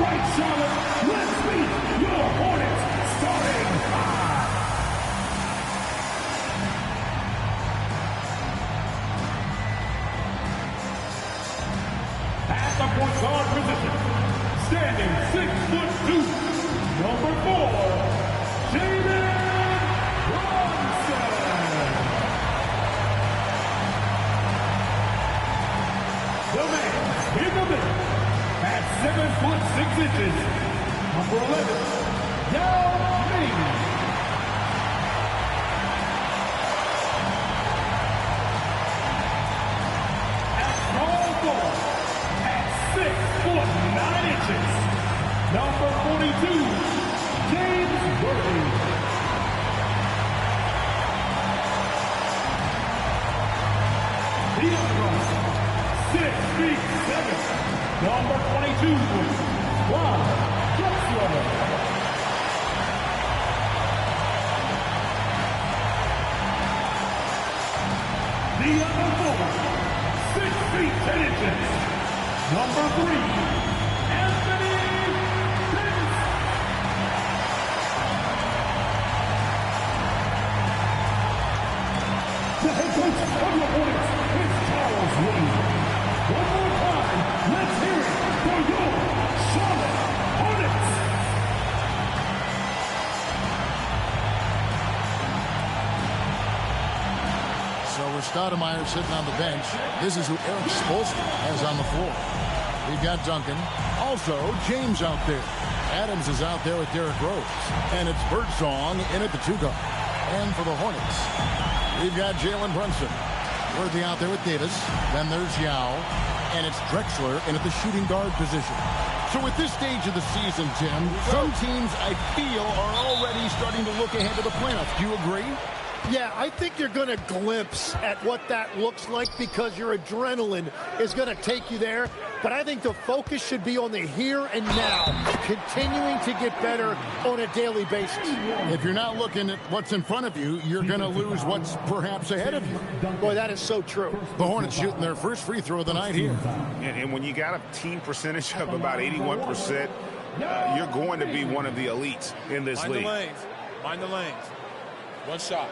right, Charlotte, let's meet your Hornets starting five. At the point guard position, standing 6'2", number 4, Gm-Uzi. The man in the middle, at 7'6", number 11, Yao-Ming. At small forward, at 6'9", number 42, James-Worthy. The other 6'7", number 22, Juan Drexler. The other forward, 6'10", number 3, Anthony Davis. The head coach of the Hornets is Charles Lee. One more time, let's hear it for your Charlotte Hornets. So with Stoudemire sitting on the bench, this is who Eric Spoelstra has on the floor. We've got Duncan. Also, James out there. Adams is out there with Derrick Rose. And it's Birdsong in at the 2-guard. And for the Hornets, we've got Jalen Brunson. Worthy out there with Davis. Then there's Yao. And it's Drexler in at the shooting guard position. So at this stage of the season, Tim, some teams I feel are already starting to look ahead to the playoffs. Do you agree? Yeah, I think you're going to glimpse at what that looks like because your adrenaline is going to take you there. But I think the focus should be on the here and now, continuing to get better on a daily basis. If you're not looking at what's in front of you, you're going to lose what's perhaps ahead of you. Boy, that is so true. The Hornets shooting their first free throw of the night here. And when you got a team percentage of about 81%, you're going to be one of the elites in this league. Mind the lanes. One shot.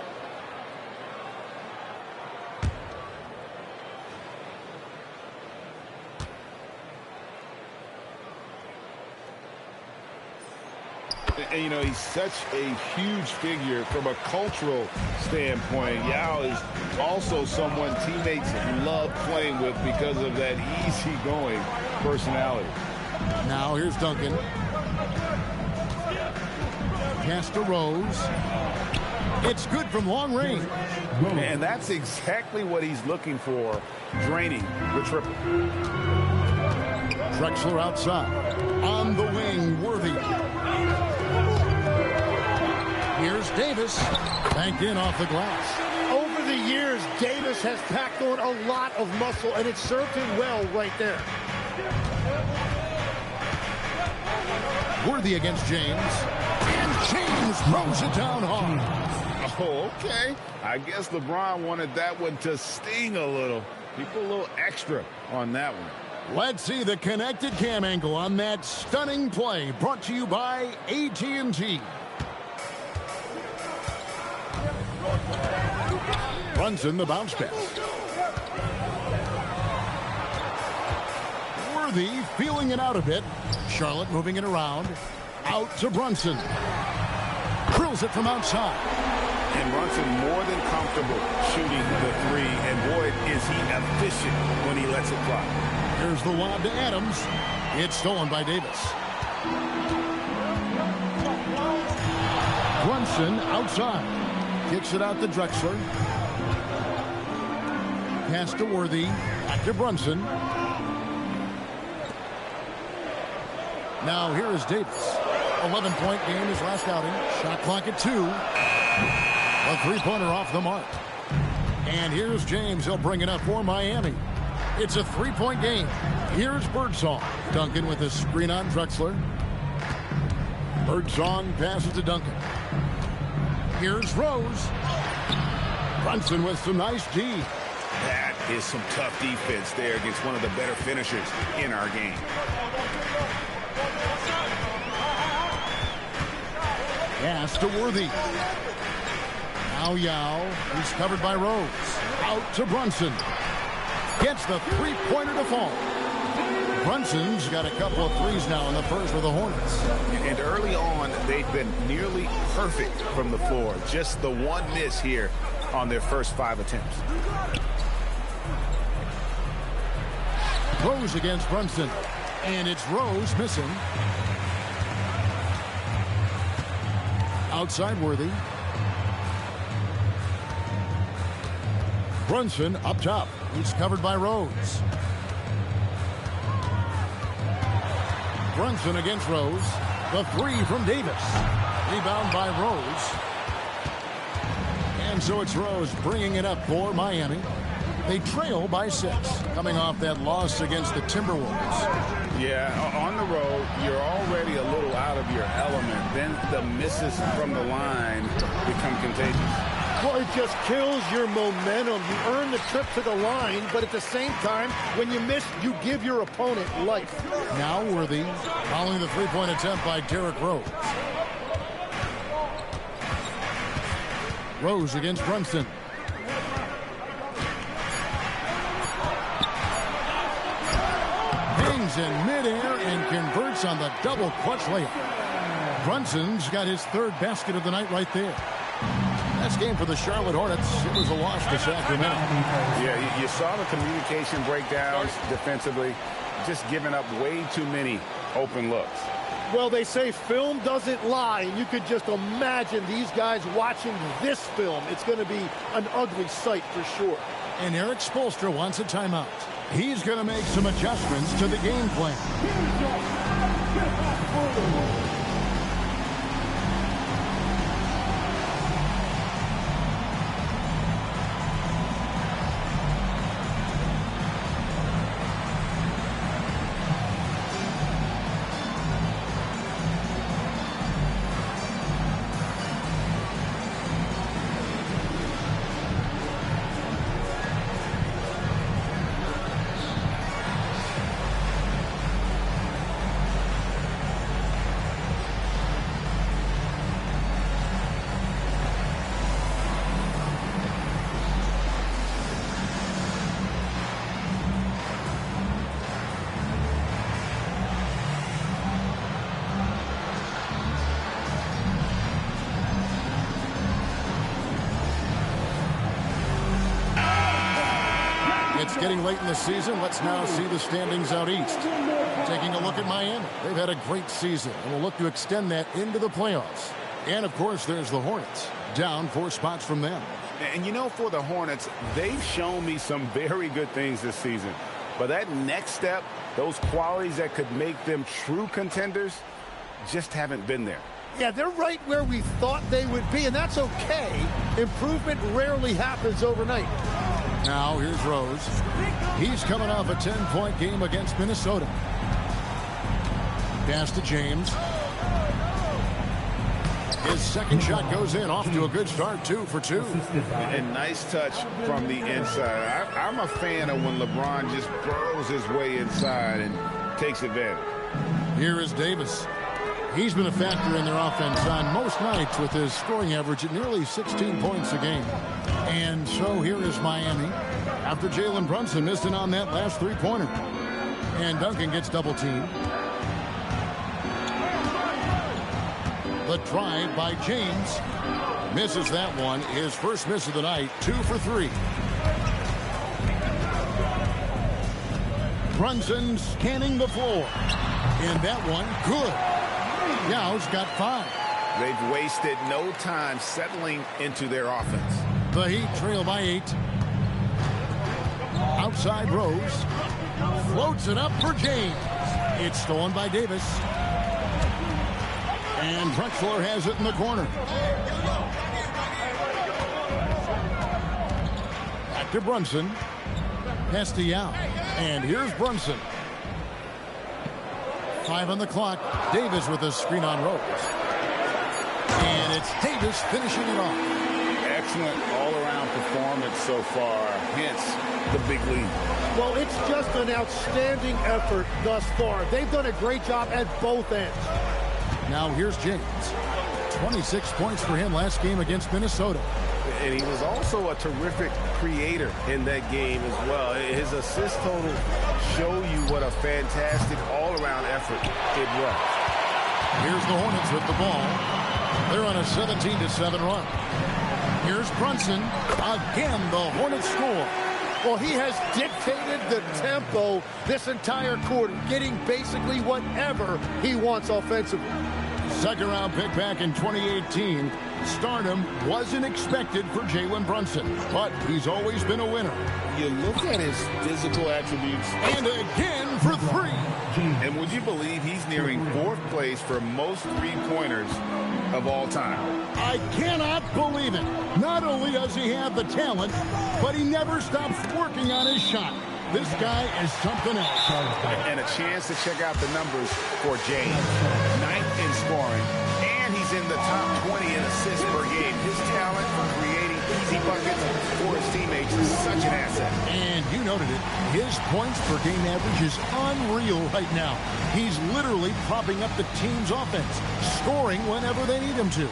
And, you know, he's such a huge figure from a cultural standpoint. Yao is also someone teammates love playing with because of that easygoing personality. Now here's Duncan. Pass to Rose. It's good from long range. And that's exactly what he's looking for, draining the triple. Drexler outside. On the wing, Worthy. Here's Davis. Banked in off the glass. Over the years, Davis has packed on a lot of muscle, and it served him well right there. Worthy against James. And James throws it down hard. Oh, okay. I guess LeBron wanted that one to sting a little. He put a little extra on that one. Let's see the connected cam angle on that stunning play. Brought to you by AT&T. Brunson, the bounce pass. Worthy feeling it out a bit. Charlotte moving it around. Out to Brunson. Drills it from outside. And Brunson more than comfortable shooting the three. And boy, is he efficient when he lets it fly. Here's the lob to Adams. It's stolen by Davis. Brunson outside. Kicks it out to Drexler. Pass to Worthy. Back to Brunson. Now here is Davis. 11-point game his last outing. Shot clock at 2. A three-pointer off the mark. And here's James. He'll bring it up for Miami. It's a three-point game. Here's Birdsong. Duncan with a screen on Drexler. Birdsong passes to Duncan. Here's Rose. Brunson with some nice D. That is some tough defense there against one of the better finishers in our game. Pass to Worthy. Now Yao. He's covered by Rose. Out to Brunson. Gets the three-pointer to fall. Brunson's got a couple of threes now in the first for the Hornets. And early on, they've been nearly perfect from the floor. Just the one miss here on their first 5 attempts. Rose against Brunson. And it's Rose missing. Outside Worthy. Brunson up top. He's covered by Rose. Brunson against Rose. The three from Davis. Rebound by Rose. And so it's Rose bringing it up for Miami. They trail by 6, coming off that loss against the Timberwolves. Yeah, on the road, you're already a little out of your element. Then the misses from the line become contagious. Well, it just kills your momentum. You earn the trip to the line, but at the same time, when you miss, you give your opponent life. Now Worthy, following the three-point attempt by Derrick Rose. Rose against Brunson. Hangs in midair and converts on the double clutch layup. Brunson's got his third basket of the night right there. Last game for the Charlotte Hornets, it was a loss to Sacramento. Yeah, you saw the communication breakdowns defensively, just giving up way too many open looks. Well, they say film doesn't lie, and you could just imagine these guys watching this film. It's going to be an ugly sight for sure. And Eric Spoelstra wants a timeout. He's going to make some adjustments to the game plan. It's getting late in the season. Let's now see the standings out east. Taking a look at Miami. They've had a great season and will look to extend that into the playoffs. And, of course, there's the Hornets. Down 4 spots from them. And, you know, for the Hornets, they've shown me some very good things this season. But that next step, those qualities that could make them true contenders, just haven't been there. Yeah, they're right where we thought they would be, and that's okay. Improvement rarely happens overnight. Now, here's Rose. He's coming off a 10-point game against Minnesota. Pass to James. His second shot goes in, off to a good start, 2 for 2. And nice touch from the inside. I'm a fan of when LeBron just burrows his way inside and takes advantage. Here is Davis. He's been a factor in their offense on most nights with his scoring average at nearly 16 points a game. And so here is Miami after Jalen Brunson missed it on that last three-pointer. And Duncan gets double-teamed. The drive by James. Misses that one. His first miss of the night, 2 for 3. Brunson scanning the floor. And that one, good. Yao's got 5. They've wasted no time settling into their offense. The Heat trail by 8. Outside Rose. Floats it up for James. It's stolen by Davis. And Drexler has it in the corner. Back to Brunson. Pass to Yao. And here's Brunson. 5 on the clock. Davis with a screen on Rose. And it's Davis finishing it off. Excellent all-around performance so far, hence the big lead. Well, it's just an outstanding effort thus far. They've done a great job at both ends. Now here's James. 26 points for him last game against Minnesota. And he was also a terrific creator in that game as well. His assist total show you what a fantastic all-around effort it was. Here's the Hornets with the ball. They're on a 17-7 run. Here's Brunson. Again, the Hornets score. Well, he has dictated the tempo this entire quarter, getting basically whatever he wants offensively. Second-round pick back in 2018. Stardom wasn't expected for Jalen Brunson, but he's always been a winner. You look at his physical attributes. And again for three. And would you believe he's nearing 4th place for most three-pointers of all time? I cannot believe it. Not only does he have the talent, but he never stops working on his shot. This guy is something else. And a chance to check out the numbers for James. 9th in scoring, and he's in the top 20 in assists per game. His talent for creating easy buckets for his teammates is such an asset. And you noted it. His points per game average is unreal right now. He's literally propping up the team's offense, scoring whenever they need him to.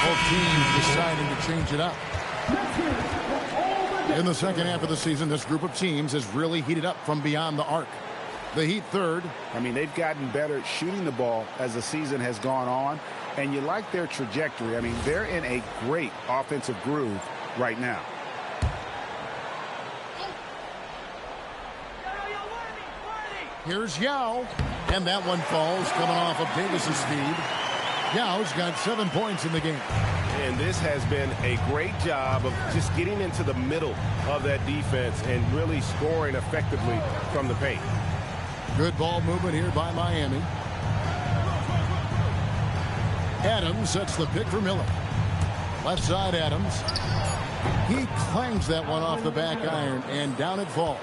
Both teams deciding to change it up. In the second half of the season, this group of teams has really heated up from beyond the arc. The Heat third. I mean, they've gotten better at shooting the ball as the season has gone on, and you like their trajectory. I mean, they're in a great offensive groove right now. Here's Yao, and that one falls coming off of Davis's speed. Yao's got 7 points in the game. And this has been a great job of just getting into the middle of that defense and really scoring effectively from the paint. Good ball movement here by Miami. Adams sets the pick for Miller. Left side Adams. He clangs that one off the back iron, and down it falls.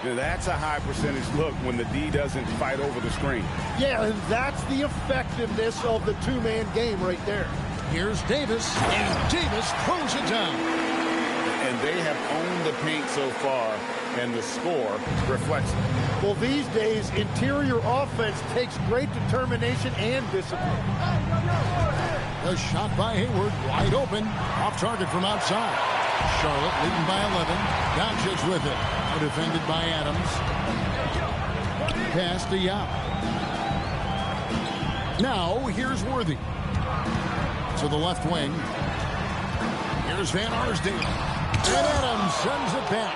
That's a high percentage look when the D doesn't fight over the screen. Yeah, and that's the effectiveness of the two-man game right there. Here's Davis, and Davis throws it down. And they have owned the paint so far, and the score reflects it. Well, these days, interior offense takes great determination and discipline. A shot by Hayward, wide open, off target from outside. Charlotte leading by 11. Doncic with it. Defended by Adams. Pass to Yao. Now, here's Worthy. To the left wing. Here's Van Arsdale. And Adams sends it back.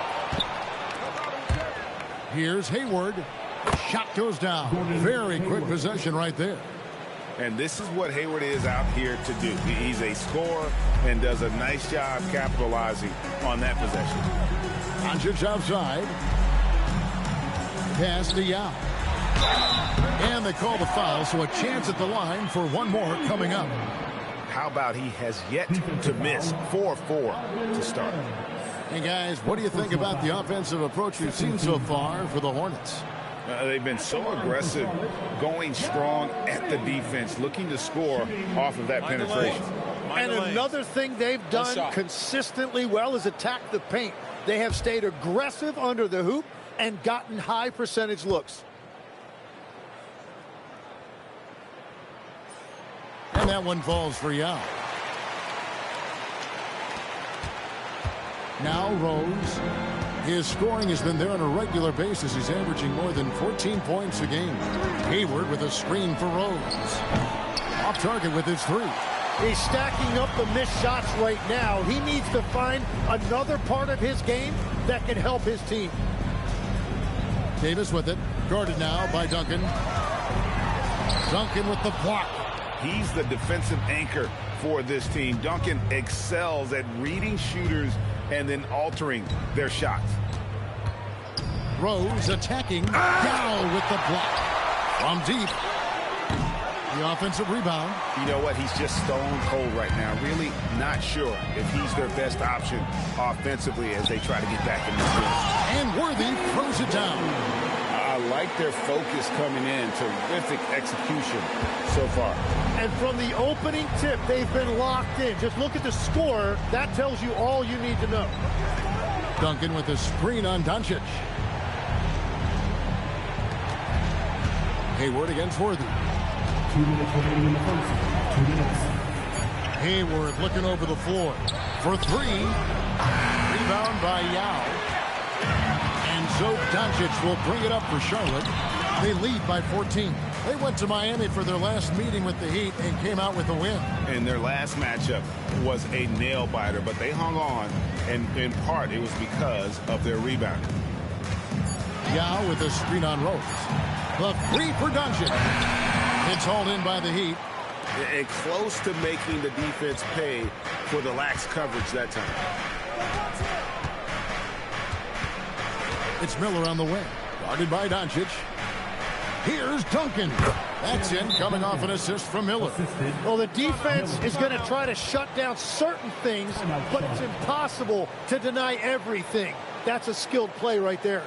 Here's Hayward. Shot goes down. Very quick possession right there. And this is what Hayward is out here to do. He's a scorer and does a nice job capitalizing on that possession. Doncic outside. Pass to Yao. And they call the foul, so a chance at the line for one more coming up. How about he has yet to miss 4-4 to start? Hey, guys, what do you think about the offensive approach we've seen so far for the Hornets? They've been so aggressive, going strong at the defense, looking to score off of that penetration. And another thing they've done consistently well is attack the paint. They have stayed aggressive under the hoop and gotten high percentage looks. And that one falls for Yao. Now Rose. His scoring has been there on a regular basis. He's averaging more than 14 points a game. Hayward with a screen for Rose. Off target with his three. He's stacking up the missed shots right now. He needs to find another part of his game that can help his team. Davis with it. Guarded now by Duncan. Duncan with the block. He's the defensive anchor for this team. Duncan excels at reading shooters and then altering their shots. Rose attacking. Yao with the block. From deep. The offensive rebound. You know what? He's just stone cold right now. Really not sure if he's their best option offensively as they try to get back in this game. And Worthy throws it down. I like their focus coming in. Terrific execution so far. And from the opening tip, they've been locked in. Just look at the score. That tells you all you need to know. Duncan with a screen on Doncic. Hayward against Worthy. 2 minutes remaining in the first. 2 minutes. Hayward looking over the floor for three. Rebound by Yao. And so Doncic will bring it up for Charlotte. They lead by 14. They went to Miami for their last meeting with the Heat and came out with a win. And their last matchup was a nail-biter, but they hung on, and in part it was because of their rebounding. Yao with a screen on Rose. The three for Doncic. It's hauled in by the Heat. And close to making the defense pay for the lax coverage that time. It's Miller on the wing. Guarded by Doncic. Here's Duncan. That's in, coming off an assist from Miller. Well, the defense is going to try to shut down certain things, but it's impossible to deny everything. That's a skilled play right there.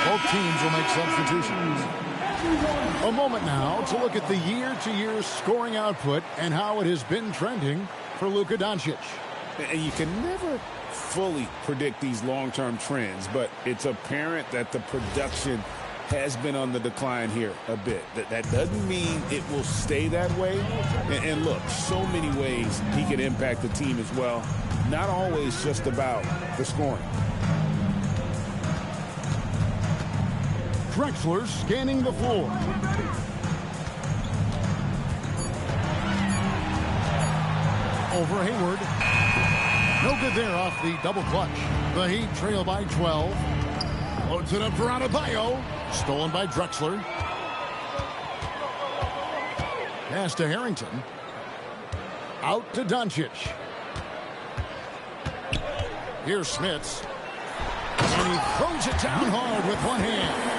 Both teams will make substitutions. A moment now to look at the year-to-year scoring output and how it has been trending for Luka Doncic. And you can never fully predict these long-term trends, but it's apparent that the production has been on the decline here a bit. That doesn't mean it will stay that way. And look, so many ways he can impact the team as well. Not always just about the scoring. Drexler scanning the floor. Over Hayward. No good there off the double clutch. The Heat trail by 12. Loads it up for Adebayo. Stolen by Drexler. Pass to Harrington. Out to Doncic. Here's Smits. And he throws it down hard with one hand.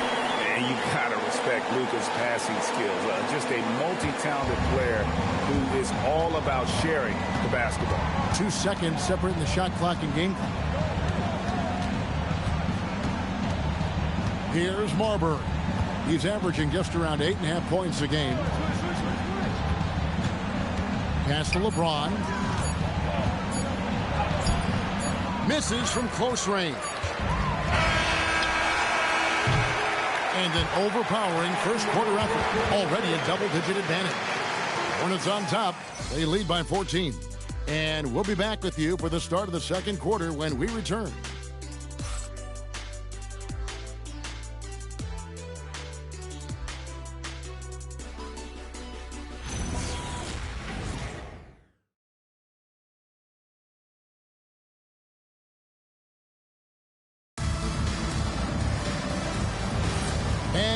And you gotta respect Luka's passing skills. Just a multi-talented player who is all about sharing the basketball. 2 seconds separating the shot clock and game clock. Here's Marbury. He's averaging just around 8.5 points a game. Pass to LeBron. Misses from close range. And an overpowering first quarter effort. Already a double-digit advantage. Hornets on top. They lead by 14. And we'll be back with you for the start of the second quarter when we return.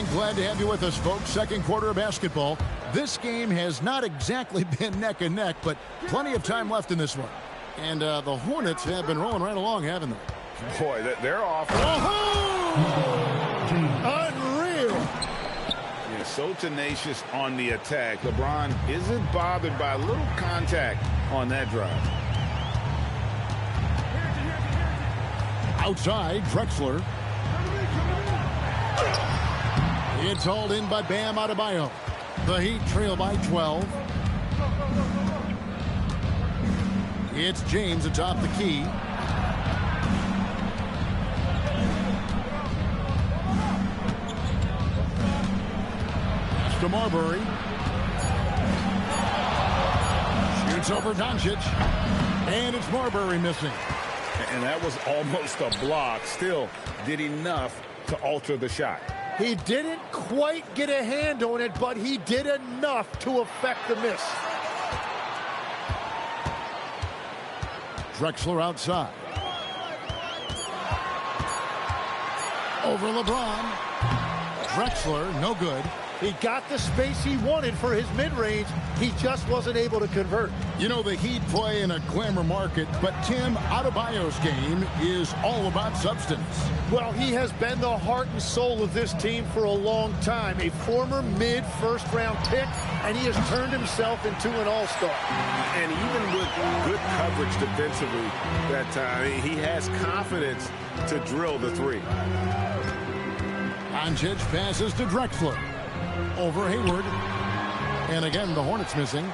And glad to have you with us, folks. Second quarter of basketball. This game has not exactly been neck and neck, but plenty of time left in this one. And the Hornets have been rolling right along, haven't they? Boy, they're off. Unreal. Yeah, so tenacious on the attack. LeBron isn't bothered by a little contact on that drive. Outside, Drexler. It's hauled in by Bam Adebayo. The Heat trail by 12. It's James atop the key. Pass to Marbury. Shoots over Doncic. And it's Marbury missing. And that was almost a block. Still did enough to alter the shot. He didn't quite get a hand on it, but he did enough to affect the miss. Drexler outside. Over LeBron. Drexler, no good. He got the space he wanted for his mid-range. He just wasn't able to convert. You know, the Heat play in a glamour market, but Tim, Adebayo's game is all about substance. Well, he has been the heart and soul of this team for a long time. A former mid-first-round pick, and he has turned himself into an all-star. And even with good coverage defensively that time, he has confidence to drill the three. Doncic passes to Drexler. Over Hayward. And again, the Hornets missing.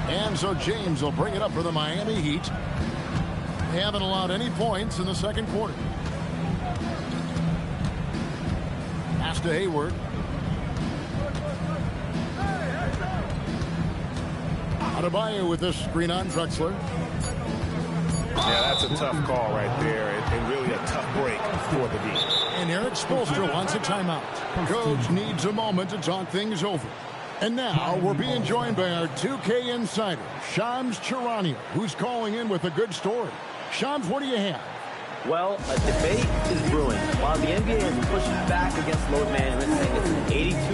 And so James will bring it up for the Miami Heat. They haven't allowed any points in the second quarter. Pass to Hayward. Adebayo with this screen on Drexler. Yeah, that's a tough call right there, and really a tough break for the D. And Eric Spoelstra wants a timeout. Coach needs a moment to talk things over. And now we're being joined by our 2K insider, Shams Charania, who's calling in with a good story. Shams, what do you have? Well, a debate is brewing. While the NBA is pushing back against load management, saying it's an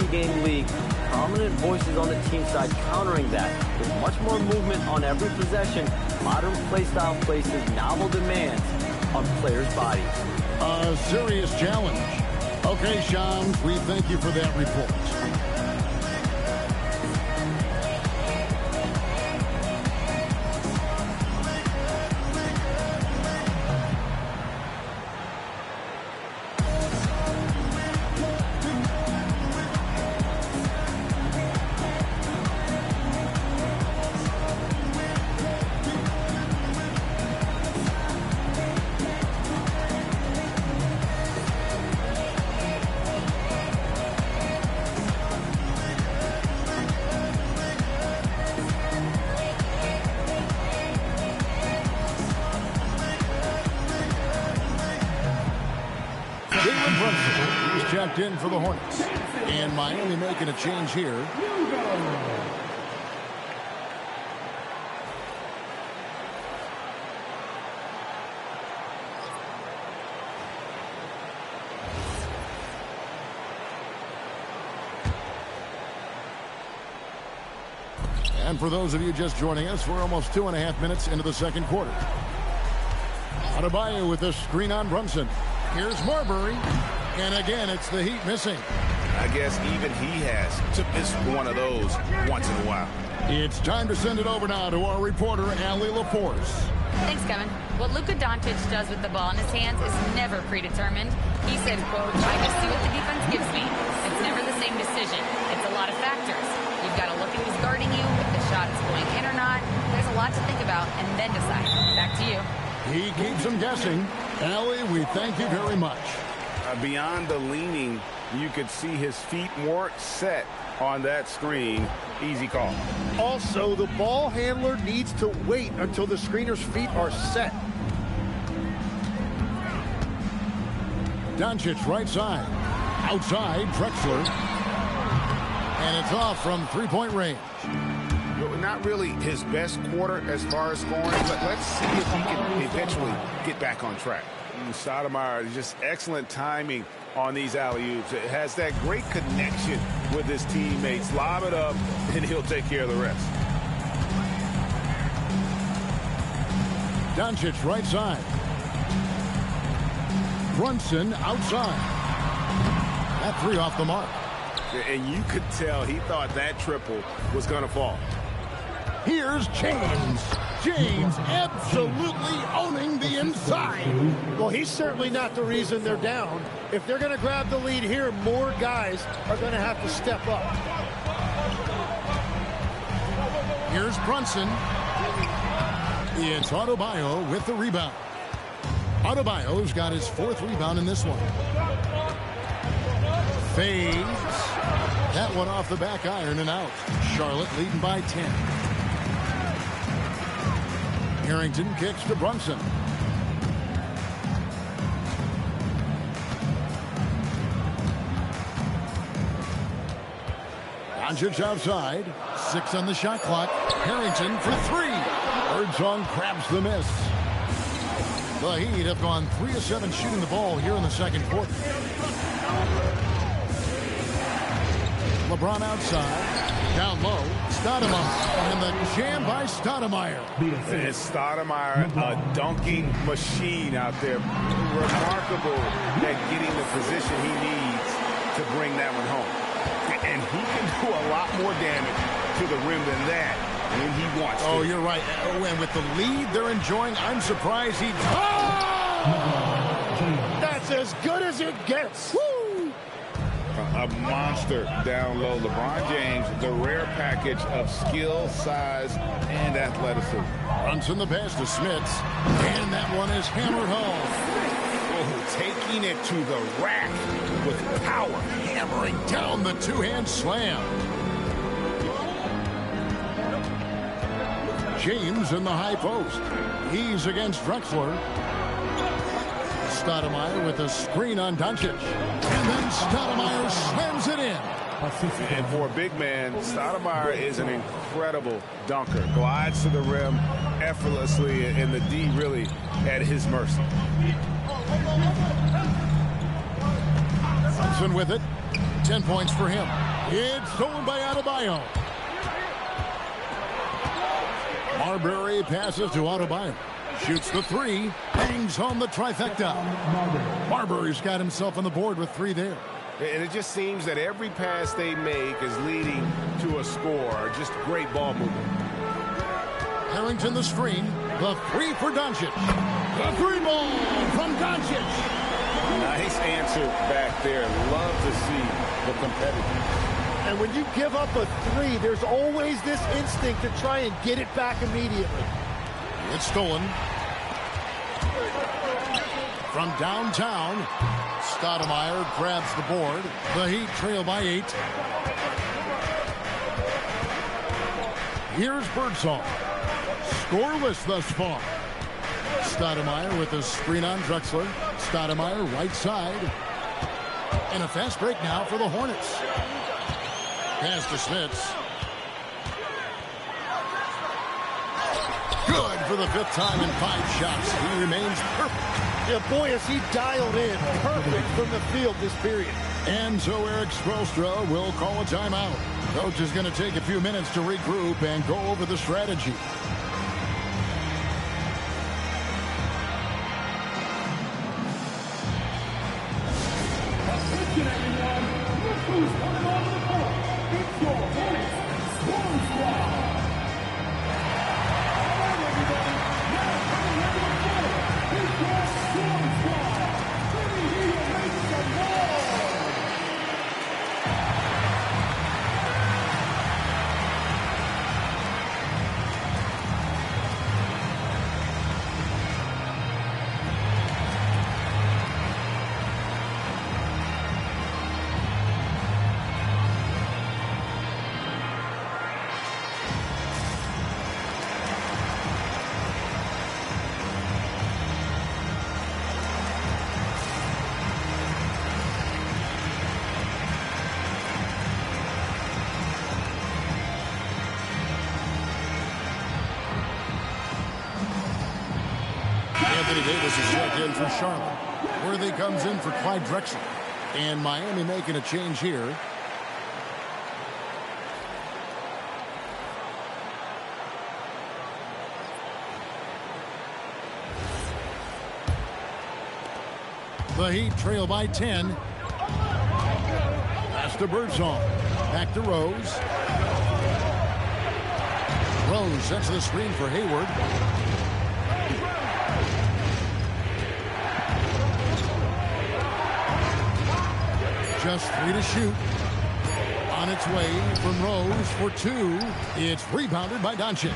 82-game league, prominent voices on the team side countering that. With much more movement on every possession, modern play style places novel demands on players' bodies. A serious challenge. Okay, Shams, we thank you for that report. He's checked in for the Hornets. And Miami making a change here. And for those of you just joining us, we're almost 2.5 minutes into the second quarter. Adebayo with a screen on Brunson. Here's Marbury. And again, it's the Heat missing. I guess even he has to miss one of those once in a while. It's time to send it over now to our reporter, Allie LaForce. Thanks, Kevin. What Luka Doncic does with the ball in his hands is never predetermined. He said, quote, I just see what the defense gives me. It's never the same decision. It's a lot of factors. You've got to look at who's guarding you, if the shot is going in or not. There's a lot to think about, and then decide. Back to you. He keeps him guessing. Allie, we thank you very much. Beyond the leaning, you could see his feet weren't set on that screen. Easy call. Also, the ball handler needs to wait until the screener's feet are set. Doncic right side. Outside, Drexler. And it's off from three-point range. Not really his best quarter as far as scoring, but let's see if he can eventually get back on track. Stoudemire, just excellent timing on these alley-oops. It has that great connection with his teammates. Lob it up, and he'll take care of the rest. Doncic right side. Brunson outside. That three off the mark. And you could tell he thought that triple was going to fall. Here's James. James absolutely owning the inside. Well, he's certainly not the reason they're down. If they're going to grab the lead here, more guys are going to have to step up. Here's Brunson. It's Adebayo with the rebound. Adebayo's got his fourth rebound in this one. Fades. That one off the back iron and out. Charlotte leading by 10. Harrington kicks to Brunson. Doncic outside. 6 on the shot clock. Harrington for 3. Birdsong grabs the miss. The Heat have gone 3 of 7 shooting the ball here in the second quarter. LeBron outside. Down low. Stoudemire. And the jam by Stoudemire. And Stoudemire, a dunking machine out there. Remarkable at getting the position he needs to bring that one home. And he can do a lot more damage to the rim than that when he wants to. Oh, you're right. Oh, and with the lead they're enjoying, I'm surprised he... Oh! That's as good as it gets. Woo! A monster down low. LeBron James, the rare package of skill, size, and athleticism. Brunson the pass to Smits. And that one is hammered home. Oh, taking it to the rack with power. Hammering down the two-hand slam. James in the high post. He's against Drexler. Stoudemire with a screen on Doncic. And then Stoudemire slams it in. And for a big man, Stoudemire is an incredible dunker. Glides to the rim effortlessly, and the D really at his mercy. Brunson with it. 10 points for him. It's stolen by Adebayo. Marbury passes to Adebayo. Shoots the 3. Bangs home the trifecta. Marbury's got himself on the board with 3 there. And it just seems that every pass they make is leading to a score. Just great ball movement. Harrington the screen. The 3 for Doncic. The 3 ball from Doncic. Nice answer back there. Love to see the competitiveness. And when you give up a 3, there's always this instinct to try and get it back immediately. It's stolen. From downtown, Stoudemire grabs the board. The Heat trail by 8. Here's Birdsong. Scoreless thus far. Stoudemire with a screen on Drexler. Stoudemire right side. And a fast break now for the Hornets. Pass to Smits. Good for the 5th time in 5 shots. He remains perfect. Yeah, boy, is he dialed in perfect from the field this period. And so Eric Spoelstra will call a timeout. Coach is going to take a few minutes to regroup and go over the strategy. Attention, everyone. Look who's coming onto the court. It's your Hornets Swarm Squad. All right, everybody. Now coming onto the court. It's your Swarm Squad. Let me hear you make some noise. Anthony Davis is checked in for Charlotte. Worthy comes in for Clyde Drexler. And Miami making a change here. The Heat trail by 10. Pass to Birdsong. Back to Rose. Rose sets the screen for Hayward. Just 3 to shoot. On its way from Rose for 2. It's rebounded by Doncic.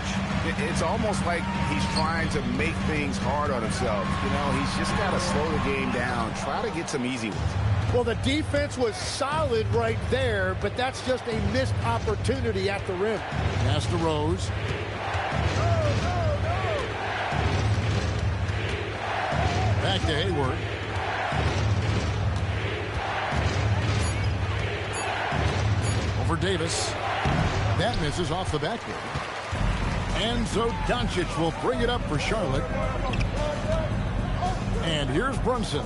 It's almost like he's trying to make things hard on himself. You know, he's just got to slow the game down. Try to get some easy ones. Well, the defense was solid right there, but that's just a missed opportunity at the rim. Pass to Rose. Back to Hayward. Over Davis. That misses off the backboard. And so Doncic will bring it up for Charlotte. And here's Brunson.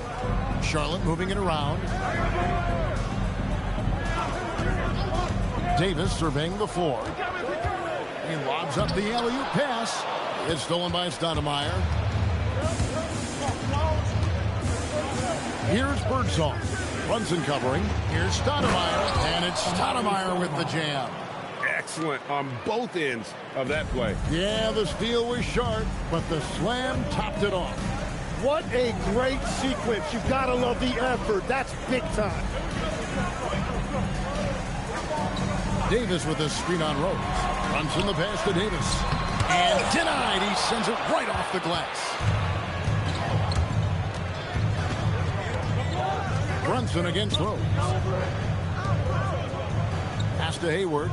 Charlotte moving it around. Davis surveying the floor. He lobs up the alley-oop pass. It's stolen by Stoudemire. Here's Birdsong. Brunson covering. Here's Stoudemire. And it's Stoudemire with the jam. Excellent on both ends of that play. Yeah, the steal was sharp, but the slam topped it off. What a great sequence. You've got to love the effort. That's big time. Davis with a screen on Rose. Brunson the pass to Davis. And denied. He sends it right off the glass. Brunson against Rose. Pass to Hayward.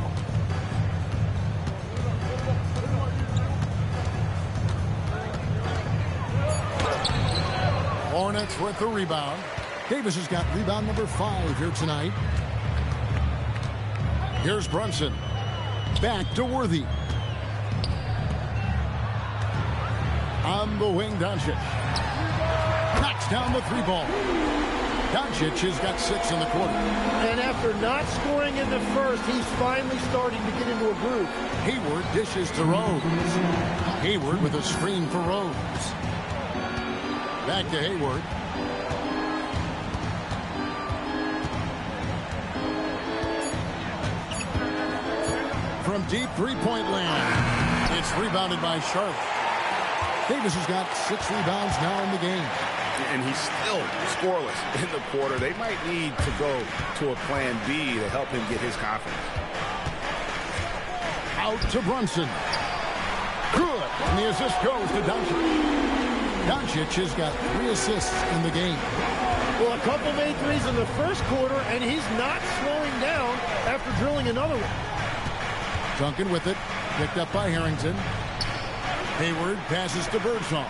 Hornets with the rebound. Davis has got rebound number 5 here tonight. Here's Brunson. Back to Worthy. On the wing, Doncic. Knocks down the 3-ball. Doncic has got 6 in the quarter. And after not scoring in the first, he's finally starting to get into a groove. Hayward dishes to Rose. Hayward with a screen for Rose. Back to Hayward. From deep three-point land. It's rebounded by Charlotte. Davis has got 6 rebounds now in the game. And he's still scoreless in the quarter. They might need to go to a plan B to help him get his confidence. Out to Brunson. Good. And the assist goes to Doncic. Doncic has got 3 assists in the game. Well, a couple made threes in the first quarter, and he's not slowing down after drilling another one. Duncan with it. Picked up by Harrington. Hayward passes to Birdsong.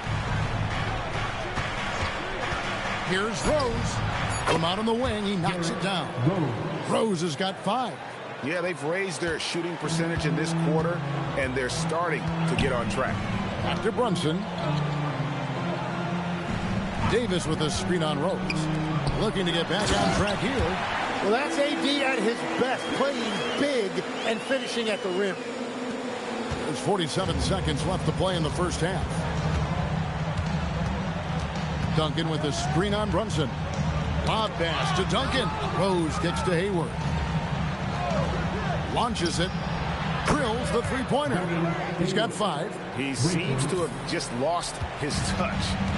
Here's Rose. From out on the wing, he knocks it down. Rose has got 5. Yeah, they've raised their shooting percentage in this quarter, and they're starting to get on track. After Brunson. Davis with a screen on Rose. Looking to get back on track here. Well, that's AD at his best, playing big and finishing at the rim. There's 47 seconds left to play in the first half. Duncan with a screen on Brunson. Lob pass to Duncan. Rose gets to Hayward. Launches it. Drills the three-pointer. He's got 5. He seems to have just lost his touch.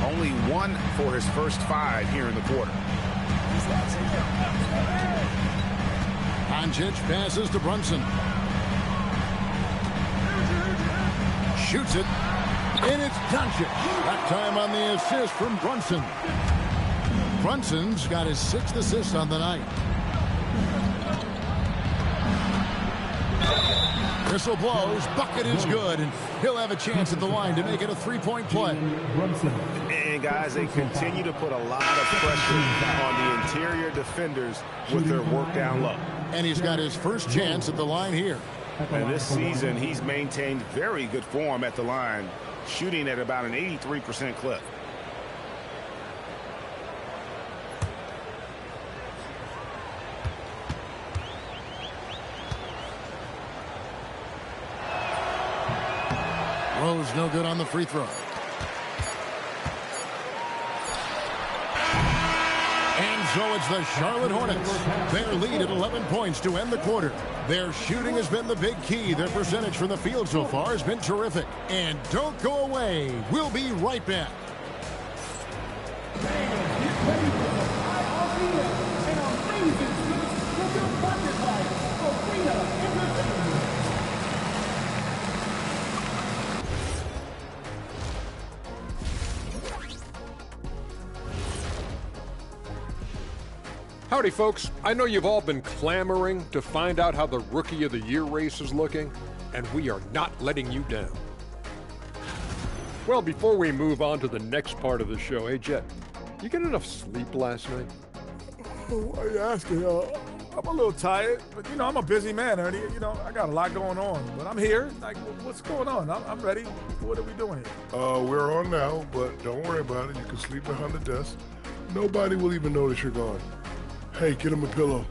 Only 1 for his first 5 here in the quarter. Doncic passes to Brunson. Shoots it. And it's Doncic. That time on the assist from Brunson. Brunson's got his 6th assist on the night. Whistle blows. Bucket is good. And he'll have a chance at the line to make it a 3-point play. And guys, they continue to put a lot of pressure on the interior defenders with their work down low. And he's got his first chance at the line here. And this season, he's maintained very good form at the line, shooting at about an 83% clip. Throws no good on the free throw. And so it's the Charlotte Hornets. Their lead at 11 points to end the quarter. Their shooting has been the big key. Their percentage from the field so far has been terrific. And don't go away. We'll be right back. Howdy, folks. I know you've all been clamoring to find out how the Rookie of the Year race is looking, and we are not letting you down. Well, before we move on to the next part of the show, hey, Jet, you get enough sleep last night? Why are you asking? I'm a little tired, but, I'm a busy man, Ernie. I got a lot going on, but I'm here. Like, what's going on? I'm ready. What are we doing here? We're on now, but don't worry about it. You can sleep behind the desk. Nobody will even notice you're gone. Hey, get him a pillow.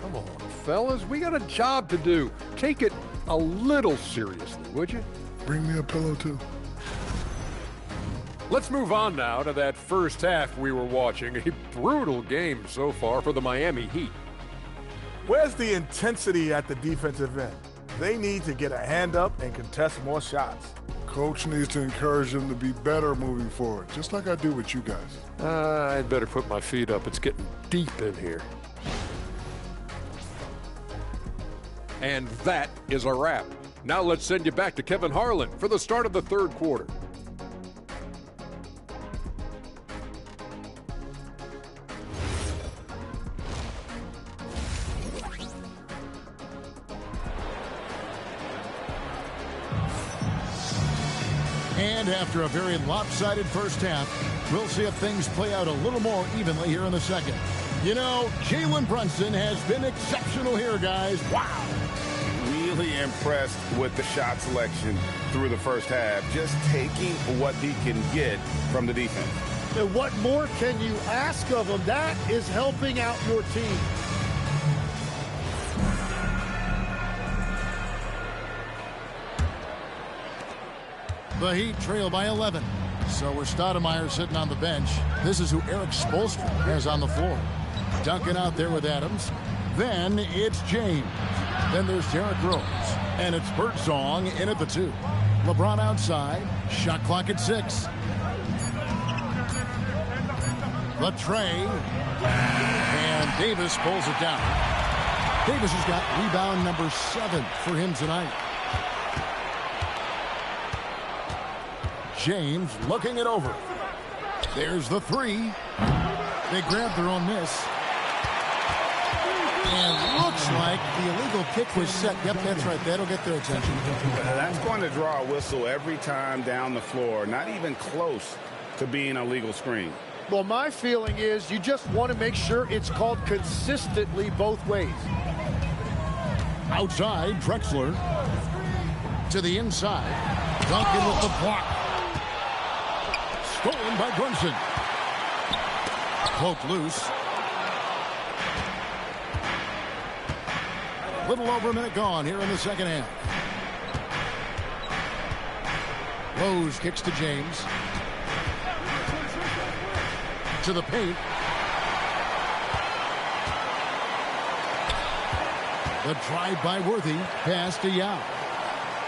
Come on, fellas. We got a job to do. Take it a little seriously, would you? Bring me a pillow, too. Let's move on now to that first half we were watching. A brutal game so far for the Miami Heat. Where's the intensity at the defensive end? They need to get a hand up and contest more shots. Coach needs to encourage them to be better moving forward, just like I do with you guys. I'd better put my feet up. It's getting deep in here. And that is a wrap. Now let's send you back to Kevin Harlan for the start of the third quarter. And after a very lopsided first half, we'll see if things play out a little more evenly here in the second. Jalen Brunson has been exceptional here, guys. Wow. Really impressed with the shot selection through the first half. Just taking what he can get from the defense. And what more can you ask of him? That is helping out your team. The Heat trail by 11. So we're Stoudemire sitting on the bench. This is who Eric Spoelstra has on the floor. Duncan out there with Adams. Then it's James. Then there's Derrick Rose. And it's Birdsong in at the 2. LeBron outside. Shot clock at 6. The tray. And Davis pulls it down. Davis has got rebound number 7 for him tonight. James looking it over. There's the 3. They grab their own miss. And looks like the illegal kick was set. Yep, that's right. That'll get their attention. That's going to draw a whistle every time down the floor. Not even close to being a legal screen. Well, my feeling is you just want to make sure it's called consistently both ways. Outside, Drexler. To the inside. Duncan with the block. Stolen by Brunson. Cloak loose. Little over a minute gone here in the second half. Rose kicks to James. To the paint. The drive by Worthy. Pass to Yao.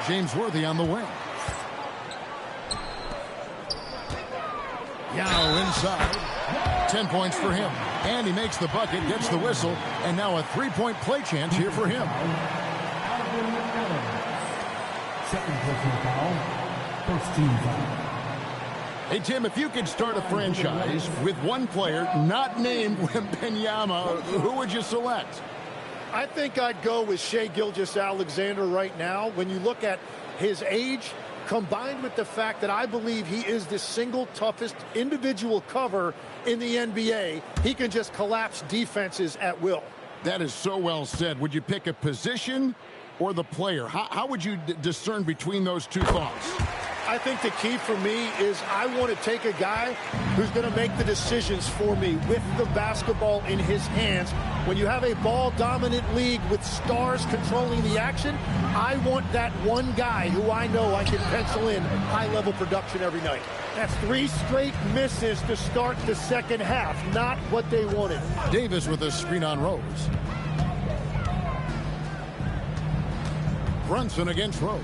James Worthy on the wing. Yao inside. 10 points for him. And he makes the bucket, gets the whistle, and now a three-point play chance here for him. Second personal foul. First team foul. Hey, Tim, if you could start a franchise with one player not named Wembanyama, who would you select? I think I'd go with Shai Gilgeous-Alexander right now. When you look at his age, combined with the fact that I believe he is the single toughest individual cover in the NBA, he can just collapse defenses at will. That is so well said. Would you pick a position or the player? How would you discern between those two thoughts? I think the key for me is I want to take a guy who's going to make the decisions for me with the basketball in his hands. When you have a ball-dominant league with stars controlling the action, I want that one guy who I know I can pencil in high-level production every night. That's 3 straight misses to start the second half, not what they wanted. Davis with a screen on Rose. Brunson against Rose.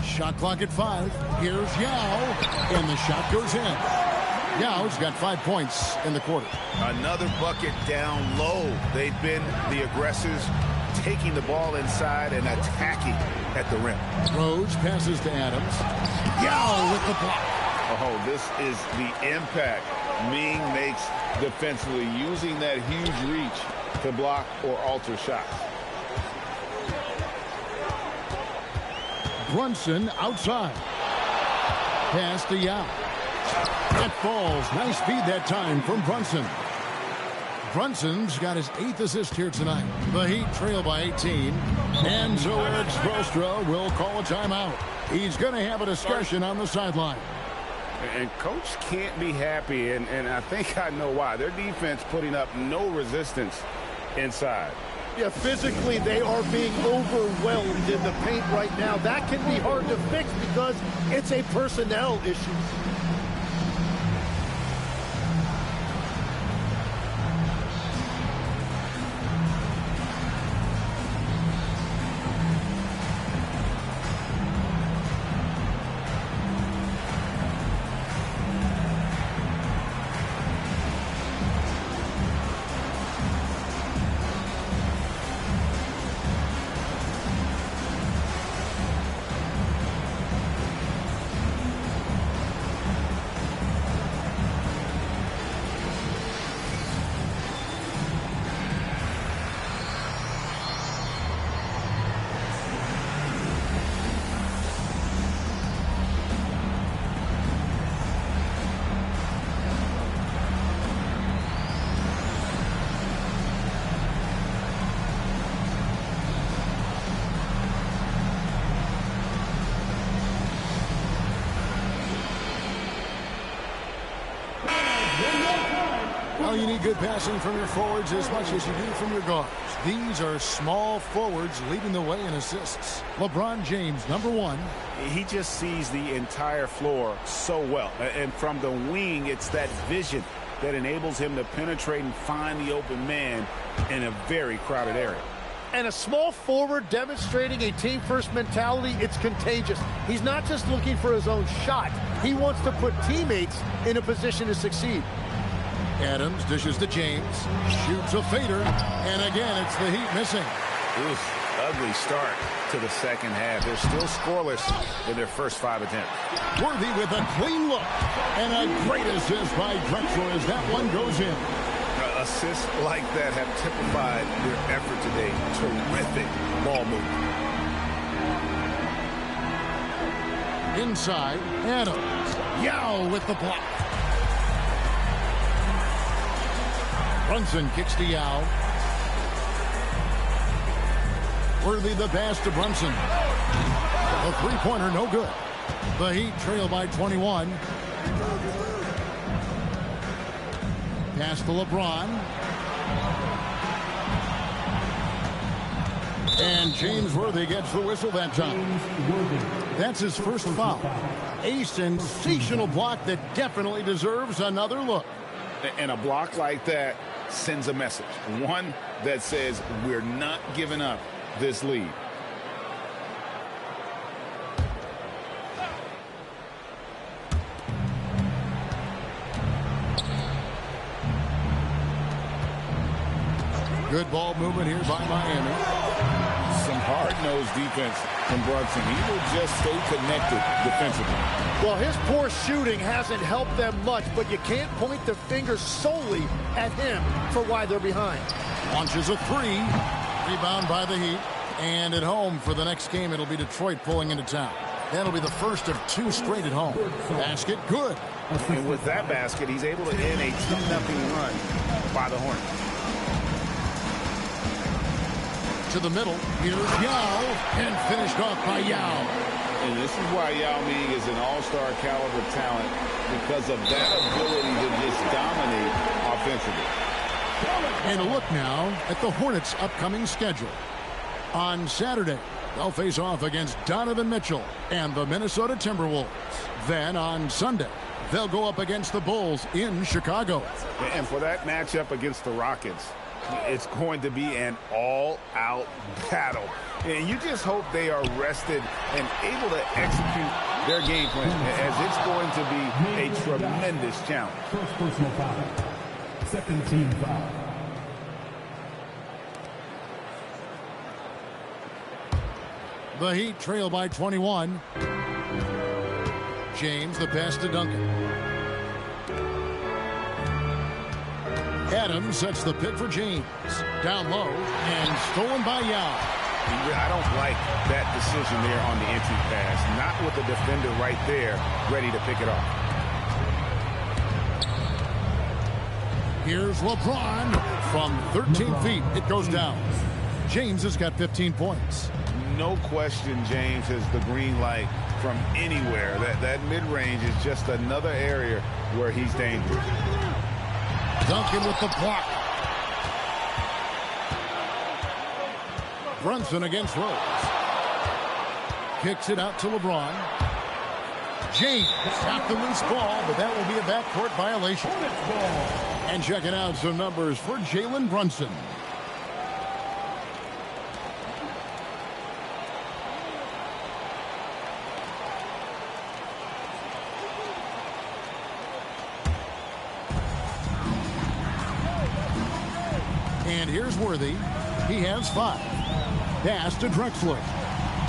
Shot clock at 5. Here's Yao, and the shot goes in. Yao's got 5 points in the quarter. Another bucket down low. They've been the aggressors, taking the ball inside and attacking at the rim. Rose passes to Adams. Yao with the block. Oh, this is the impact Ming makes defensively, using that huge reach to block or alter shots. Brunson outside. Pass to Yao. That falls. Nice feed that time from Brunson. Brunson's got his 8th assist here tonight. The Heat trail by 18. And so Eric Spoelstra will call a timeout. He's going to have a discussion on the sideline. And Coach can't be happy, and I think I know why. Their defense putting up no resistance inside. Yeah, physically they are being overwhelmed in the paint right now. That can be hard to fix because it's a personnel issue. You need good passing from your forwards as much as you do from your guards. These are small forwards leading the way in assists. LeBron James, number 1. He just sees the entire floor so well. And from the wing, it's that vision that enables him to penetrate and find the open man in a very crowded area. And a small forward demonstrating a team-first mentality, it's contagious. He's not just looking for his own shot. He wants to put teammates in a position to succeed. Adams dishes to James, shoots a fader, and again it's the Heat missing. Oof, ugly start to the second half. They're still scoreless in their first 5 attempts. Worthy with a clean look, and a great assist by Drexler as that one goes in. Assists like that have typified their effort today. Terrific ball movement. Inside, Adams. Yao with the block. Brunson kicks to Yao. Worthy the pass to Brunson. A three-pointer, no good. The Heat trail by 21. Pass to LeBron. And James Worthy gets the whistle that time. That's his first foul. A sensational block that definitely deserves another look. And a block like that sends a message. One that says we're not giving up this lead. Good ball movement here by Miami. Some hard-nosed defense from Brunson. He will just stay connected defensively. Well, his poor shooting hasn't helped them much, but you can't point the finger solely at him for why they're behind. Launches a 3. Rebound by the Heat. And at home for the next game, it'll be Detroit pulling into town. That'll be the first of 2 straight at home. Basket, good. And with that basket, he's able to end a 2-0 run by the Hornets. to the middle. Here's Yao, and finished off by Yao. And this is why Yao Ming is an all-star caliber talent, because of that ability to just dominate offensively. And a look now at the Hornets' upcoming schedule. On Saturday, they'll face off against Donovan Mitchell and the Minnesota Timberwolves. Then on Sunday, they'll go up against the Bulls in Chicago. And for that matchup against the Rockets, it's going to be an all-out battle. And you just hope they are rested and able to execute their game plan, as it's going to be a tremendous challenge. First personal foul. Second team foul. The Heat trail by 21. James, the pass to Duncan. Adams sets the pick for James. Down low and stolen by Yao. I don't like that decision there on the entry pass. Not with the defender right there ready to pick it off. Here's LeBron from 13 feet. It goes down. James has got 15 points. No question James has the green light from anywhere. That mid-range is just another area where he's dangerous. Duncan with the block. Brunson against Rose. Kicks it out to LeBron. James tapped the loose ball, but that will be a backcourt violation. And checking out some numbers for Jalen Brunson. And here's Worthy. He has 5. Pass to Drexler.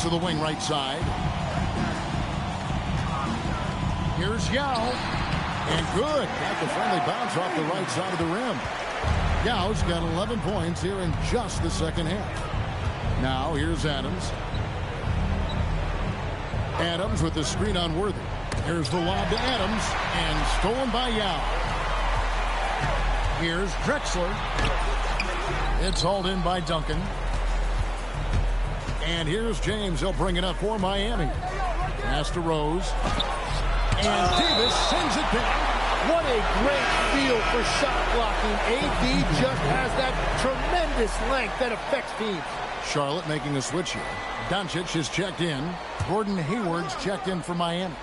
To the wing right side. Here's Yao. And good. Got the friendly bounce off the right side of the rim. Yao's got 11 points here in just the second half. Now here's Adams. Adams with the screen on Worthy. Here's the lob to Adams. And stolen by Yao. Here's Drexler. It's hauled in by Duncan. And here's James. He'll bring it up for Miami. Pass to Rose. And Davis sends it back. What a great feel for shot blocking. AD just has that tremendous length that affects teams. Charlotte making a switch here. Doncic is checked in. Gordon Hayward's checked in for Miami.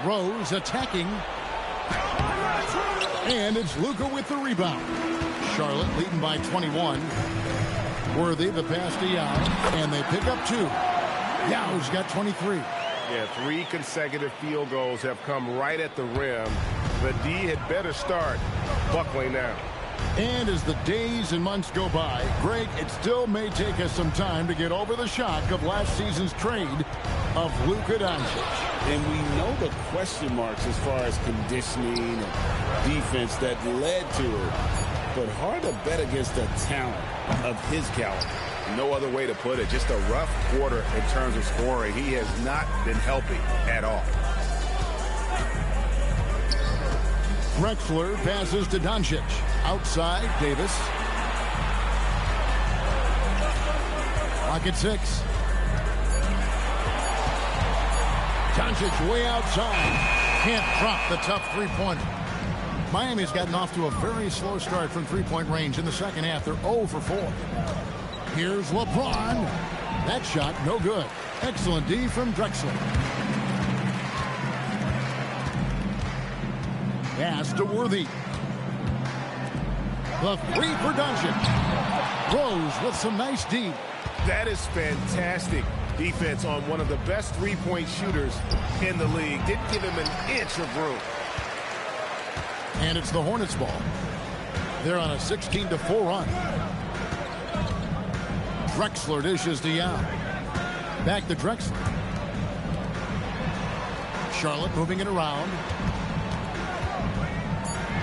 Rose attacking. And it's Luka with the rebound. Charlotte leading by 21. Worthy the pass to Yao. And they pick up 2. Yao's got 23. Yeah, 3 consecutive field goals have come right at the rim. The D had better start buckling now. And as the days and months go by, Greg, it still may take us some time to get over the shock of last season's trade of Luka Doncic. And we know the question marks as far as conditioning and defense that led to it. But hard to bet against a talent of his caliber. No other way to put it. Just a rough quarter in terms of scoring. He has not been healthy at all. Drexler passes to Doncic. Outside, Davis. Clock at 6. Doncic way outside. Can't drop the tough three-pointer. Miami's gotten off to a very slow start from three-point range in the second half. They're 0 for 4. Here's LeBron. That shot, no good. Excellent D from Drexler. Pass to Worthy. The 3 for Doncic. Rose with some nice D. That is fantastic defense on one of the best three-point shooters in the league. Didn't give him an inch of room. And it's the Hornets ball. They're on a 16-4 run. Drexler dishes to Yao. Back to Drexler. Charlotte moving it around.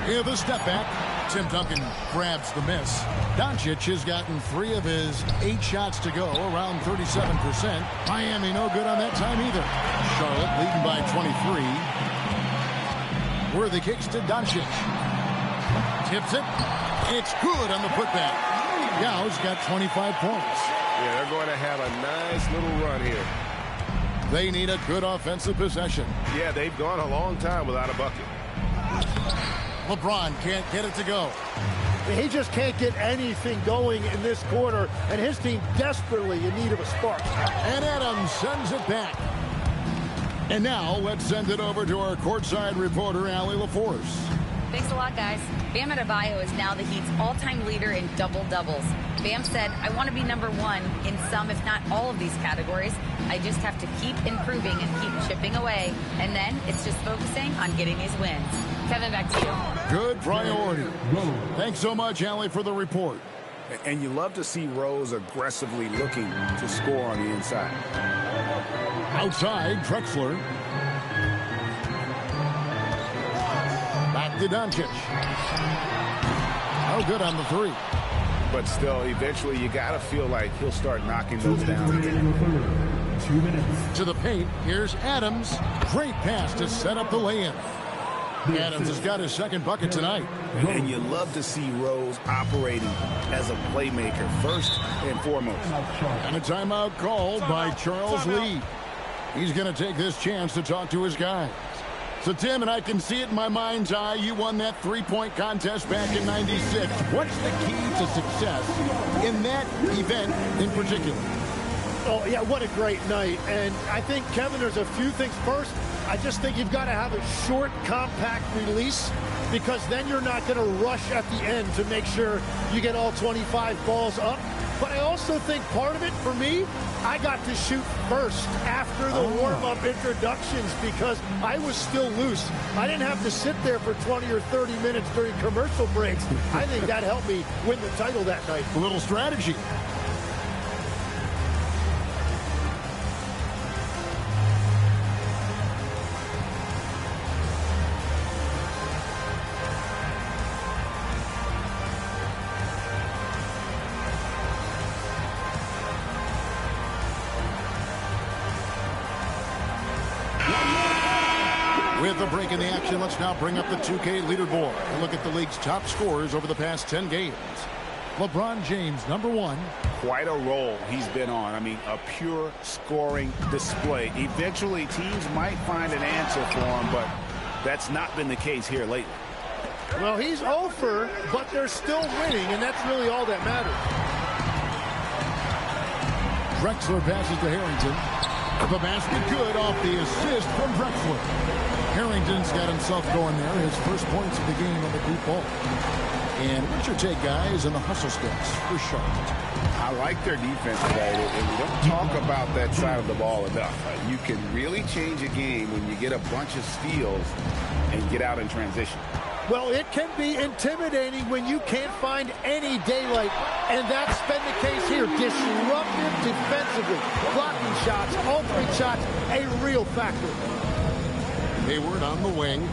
Here the step back. Tim Duncan grabs the miss. Doncic has gotten 3 of his 8 shots to go, around 37%. Miami no good on that time either. Charlotte leading by 23. Worthy kicks to Doncic. Tips it. It's good on the putback. Yow's got 25 points. Yeah, they're going to have a nice little run here. They need a good offensive possession. Yeah, they've gone a long time without a bucket. LeBron can't get it to go. He just can't get anything going in this quarter, and his team desperately in need of a spark. And Adams sends it back. And now let's send it over to our courtside reporter, Allie LaForce. Thanks a lot, guys. Bam Adebayo is now the Heat's all-time leader in double-doubles. Bam said, I want to be number one in some, if not all of these categories. I just have to keep improving and keep chipping away. And then it's just focusing on getting these wins. Kevin, back to you. Good priority. Thanks so much, Allie, for the report. And you love to see Rose aggressively looking to score on the inside. Outside, Drexler. Back to Doncic. Oh, good on the three. But still, eventually, you got to feel like he'll start knocking those down again. 2 minutes. To the paint, here's Adams. Great pass to set up the lay-in. Adams has got his second bucket tonight. And you love to see Rose operating as a playmaker first and foremost. And a timeout called by Charles Lee. He's going to take this chance to talk to his guys. So, Tim, and I can see it in my mind's eye, you won that three-point contest back in '96. What's the key to success in that event in particular? Oh, yeah, what a great night. And I think, Kevin, there's a few things. First, I just think you've got to have a short, compact release, because then you're not going to rush at the end to make sure you get all 25 balls up. But I also think part of it, for me, I got to shoot first after the warm-up introductions because I was still loose. I didn't have to sit there for 20 or 30 minutes during commercial breaks. I think that helped me win the title that night. A little strategy. With a break in the action, let's now bring up the 2K leaderboard and look at the league's top scorers over the past 10 games. LeBron James, number one. Quite a roll he's been on. I mean, a pure scoring display. Eventually, teams might find an answer for him, but that's not been the case here lately. Well, he's over, but they're still winning, and that's really all that matters. Drexler passes to Harrington. The basket good off the assist from Drexler. Harrington's got himself going there. His first points of the game on the group ball. And what's your take, guys, on the hustle steps for Charlotte? I like their defense today, and we don't talk about that side of the ball enough. You can really change a game when you get a bunch of steals and get out in transition. Well, it can be intimidating when you can't find any daylight, and that's been the case here. Disruptive defensively, blocking shots, altering shots, a real factor. Hayward on the wing.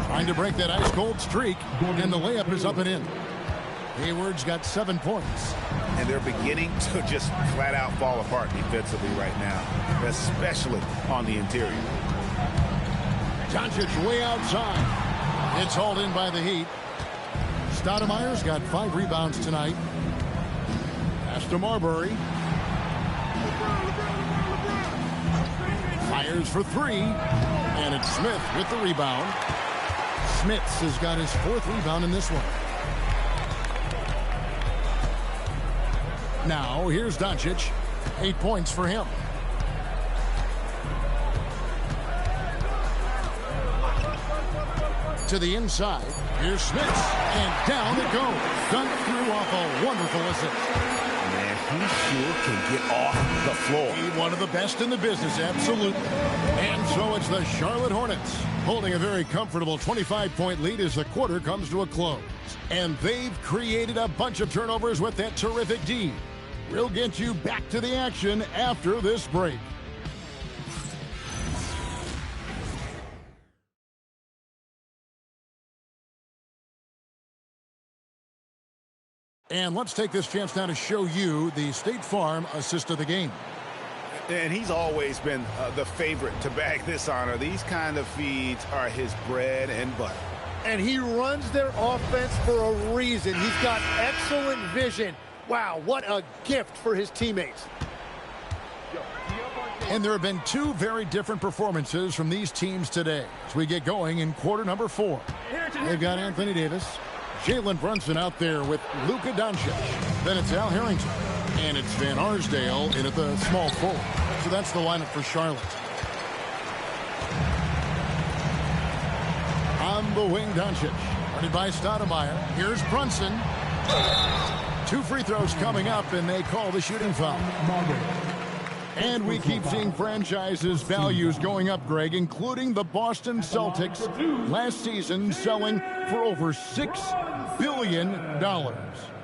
Trying to break that ice-cold streak, and the layup is up and in. Hayward's got 7 points. And they're beginning to just flat-out fall apart defensively right now, especially on the interior. Doncic way outside. It's hauled in by the Heat. Stoudemire's got 5 rebounds tonight. Pass to Marbury. Fires for 3. And it's Smith with the rebound. Smits has got his 4th rebound in this one. Now, here's Doncic. 8 points for him. To the inside. Here's Smith. And down it goes. Dunked through off a wonderful assist. Man, he sure can get off the floor. He's one of the best in the business, absolutely. And so it's the Charlotte Hornets holding a very comfortable 25-point lead as the quarter comes to a close. And they've created a bunch of turnovers with that terrific D. We'll get you back to the action after this break. And let's take this chance now to show you the State Farm assist of the game. And he's always been the favorite to bag this honor. These kind of feeds are his bread and butter. And he runs their offense for a reason. He's got excellent vision. Wow, what a gift for his teammates. And there have been two very different performances from these teams today as we get going in quarter number 4. They've got Anthony Davis, Jalen Brunson out there with Luka Doncic. Then it's Al Harrington. And it's Van Arsdale in at the small forward. So that's the lineup for Charlotte. On the wing, Doncic. Guarded by Stoudemire. Here's Brunson. 2 free throws coming up, and they call the shooting foul. And we keep seeing franchises' values going up, Greg, including the Boston Celtics last season selling for over $6 billion.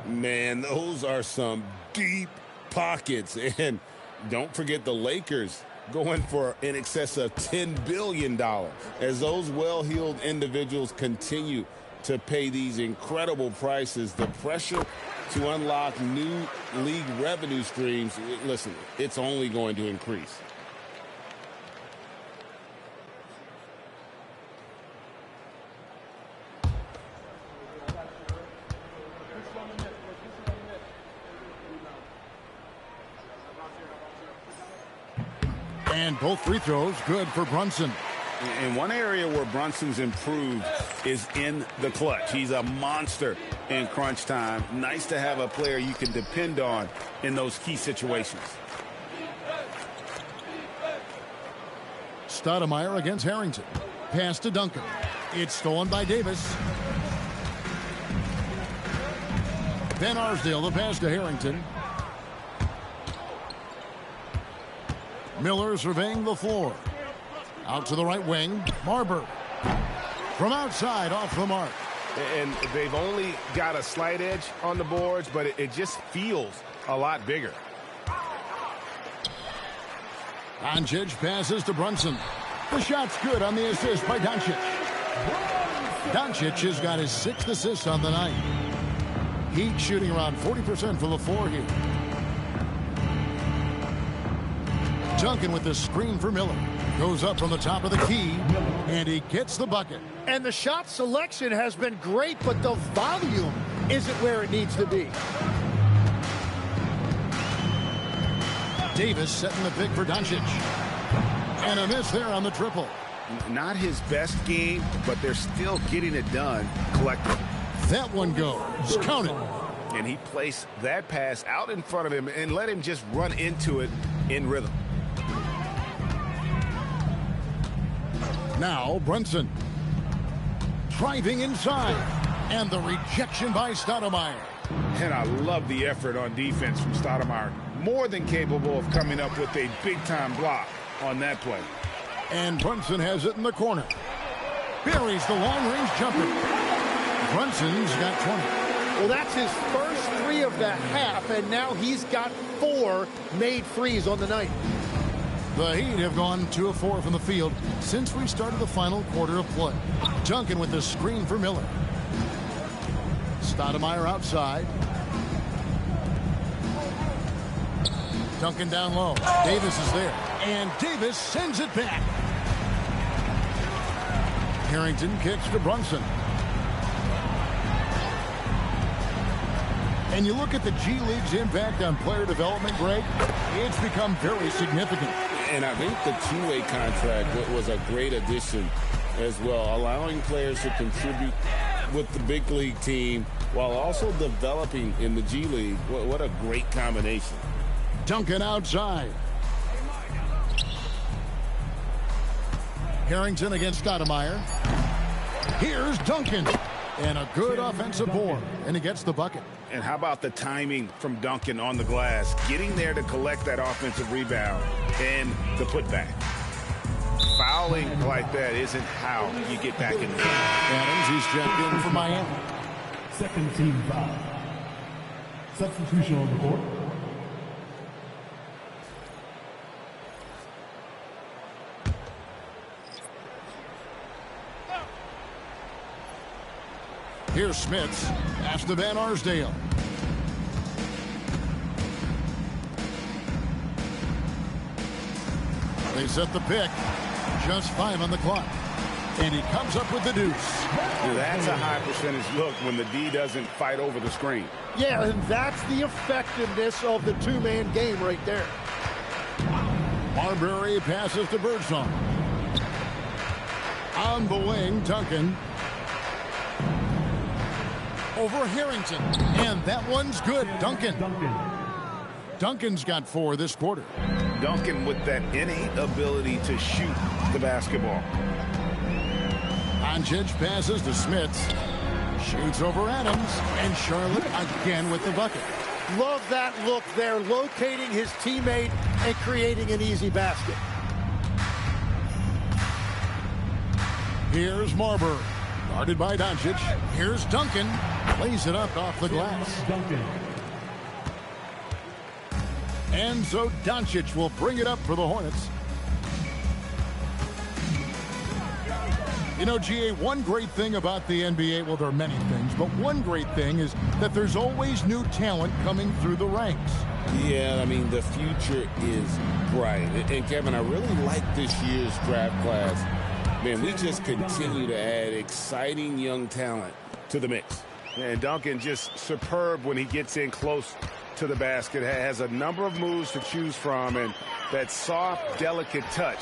Man, those are some deep pockets. And don't forget the Lakers going for in excess of $10 billion. As those well-heeled individuals continue to pay these incredible prices, the pressure to unlock new league revenue streams, listen, it's only going to increase. And both free throws good for Brunson. And one area where Brunson's improved is in the clutch. He's a monster in crunch time. Nice to have a player you can depend on in those key situations. Stoudemire against Harrington. Pass to Duncan. It's stolen by Davis. Van Arsdale, the pass to Harrington. Miller surveying the floor. Out to the right wing, Marbury. From outside, off the mark. And they've only got a slight edge on the boards, but it just feels a lot bigger. Doncic passes to Brunson. The shot's good on the assist by Doncic. Doncic has got his 6th assist on the night. Heat shooting around 40% from the floor here. Duncan with the screen for Miller. Goes up from the top of the key, and he gets the bucket. And the shot selection has been great, but the volume isn't where it needs to be. Davis setting the pick for Doncic. And a miss there on the triple. Not his best game, but they're still getting it done collectively. That one goes. Count it. And he placed that pass out in front of him and let him just run into it in rhythm. Now Brunson driving inside, and the rejection by Stoudemire. And I love the effort on defense from Stoudemire. More than capable of coming up with a big-time block on that play. And Brunson has it in the corner. Buries the long-range jumper. Brunson's got 20. Well, that's his first 3 of the half, and now he's got 4 made threes on the night. The Heat have gone 2 of 4 from the field since we started the final quarter of play. Duncan with the screen for Miller. Stoudemire outside. Duncan down low. Davis is there. And Davis sends it back. Harrington kicks to Brunson. And you look at the G League's impact on player development, Greg, it's become very significant. And I think the two-way contract was a great addition as well, allowing players to contribute with the big league team while also developing in the G League. What a great combination. Duncan outside. Harrington against Stoudemire. Here's Duncan. And a good offensive board. And he gets the bucket. And how about the timing from Duncan on the glass? Getting there to collect that offensive rebound and the putback. Fouling like that isn't how you get back in the game. Adams, he's checked in for Miami. Second team foul. Substitution on the court. Here's Smits. Pass to Van Arsdale. They set the pick. Just 5 on the clock. And he comes up with the deuce. That's a high percentage look when the D doesn't fight over the screen. Yeah, and that's the effectiveness of the two-man game right there. Marbury passes to Birdsong. On the wing, Duncan. Over Harrington. And that one's good. Duncan. Duncan's got 4 this quarter. Duncan with that innate ability to shoot the basketball. Doncic passes to Smith. Shoots over Adams. And Charlotte again with the bucket. Love that look there, locating his teammate and creating an easy basket. Here's Marbury. Guarded by Doncic. Here's Duncan. Lays it up off the glass. And so Doncic will bring it up for the Hornets. You know, GA, one great thing about the NBA, well, there are many things, but one great thing is that there's always new talent coming through the ranks. Yeah, I mean, the future is bright. And, Kevin, I really like this year's draft class. Man, we just continue to add exciting young talent to the mix. And Duncan just superb when he gets in close to the basket. Has a number of moves to choose from, and that soft, delicate touch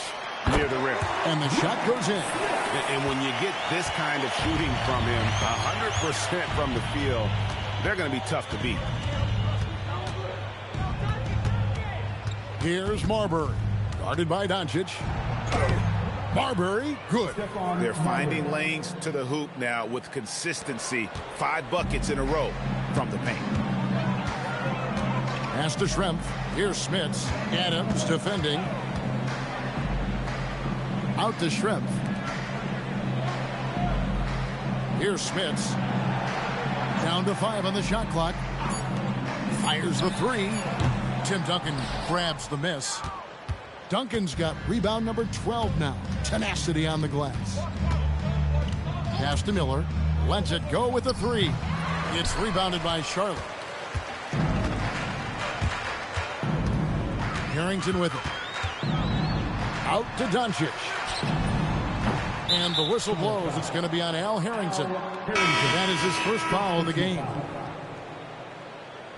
near the rim. And the shot goes in. And when you get this kind of shooting from him, 100% from the field, they're going to be tough to beat. Here's Marbury. Guarded by Doncic. Marbury, good. They're finding lanes to the hoop now with consistency. 5 buckets in a row from the paint. Pass to Schrempf. Here's Smits. Adams defending. Out to Schrempf. Here's Smits. Down to 5 on the shot clock. Fires the 3. Tim Duncan grabs the miss. Duncan's got rebound number 12 now. Tenacity on the glass. Pass to Miller. Lets it go with the 3. It's rebounded by Charlotte. Harrington with it. Out to Doncic. And the whistle blows. It's going to be on Al Harrington. That is his first foul of the game.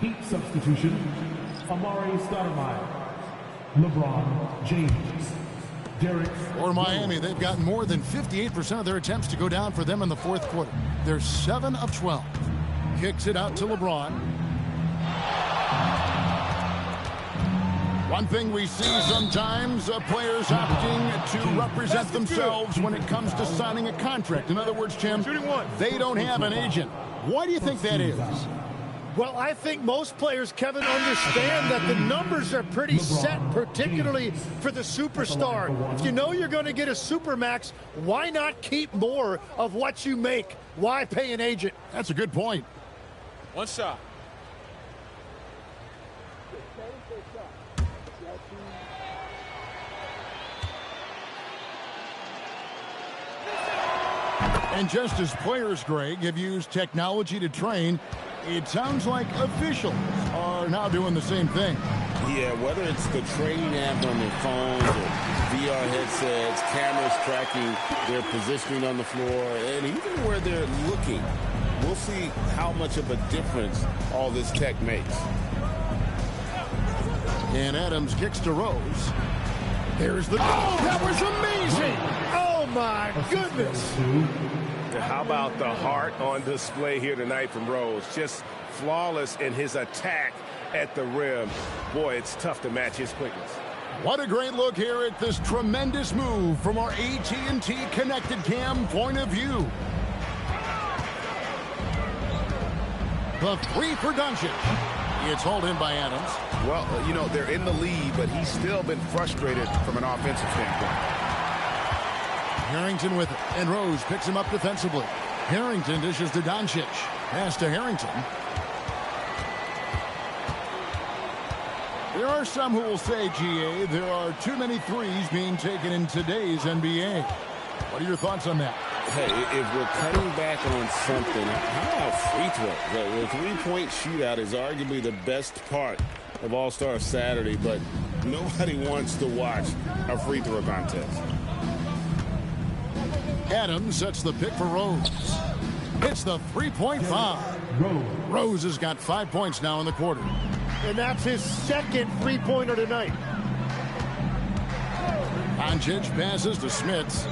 Heat substitution. Amari Stoudemire. LeBron James. Derek. For Miami, they've gotten more than 58% of their attempts to go down for them in the fourth quarter. They're 7 of 12. Kicks it out to LeBron. One thing we see sometimes, players opting to represent themselves when it comes to signing a contract. In other words, Tim, they don't have an agent. Why do you think that is? Well, I think most players, Kevin, understand that the numbers are pretty set, particularly for the superstar. If you know you're going to get a supermax, why not keep more of what you make? Why pay an agent? That's a good point. One shot. And just as players, Greg, have used technology to train, it sounds like officials are now doing the same thing. Yeah, whether it's the training app on their phones or VR headsets, cameras tracking their positioning on the floor, and even where they're looking, we'll see how much of a difference all this tech makes. And Adams kicks to Rose. There's the... Oh, that was amazing! Oh, my goodness! How about the heart on display here tonight from Rose? Just flawless in his attack at the rim. Boy, it's tough to match his quickness. What a great look here at this tremendous move from our AT&T Connected Cam point of view. The 3 for Doncic. It's hauled in by Adams. Well, you know, they're in the lead, but he's still been frustrated from an offensive standpoint. Harrington with it, and Rose picks him up defensively. Harrington dishes to Doncic. Pass to Harrington. There are some who will say, GA, there are too many threes being taken in today's NBA. What are your thoughts on that? Hey, if we're cutting back on something, how about free throw? The three-point shootout is arguably the best part of All-Star Saturday, but nobody wants to watch a free throw contest. Adams sets the pick for Rose. Hits the three-point-5. Rose has got 5 points now in the quarter. And that's his second three-pointer tonight. Doncic passes to Smits.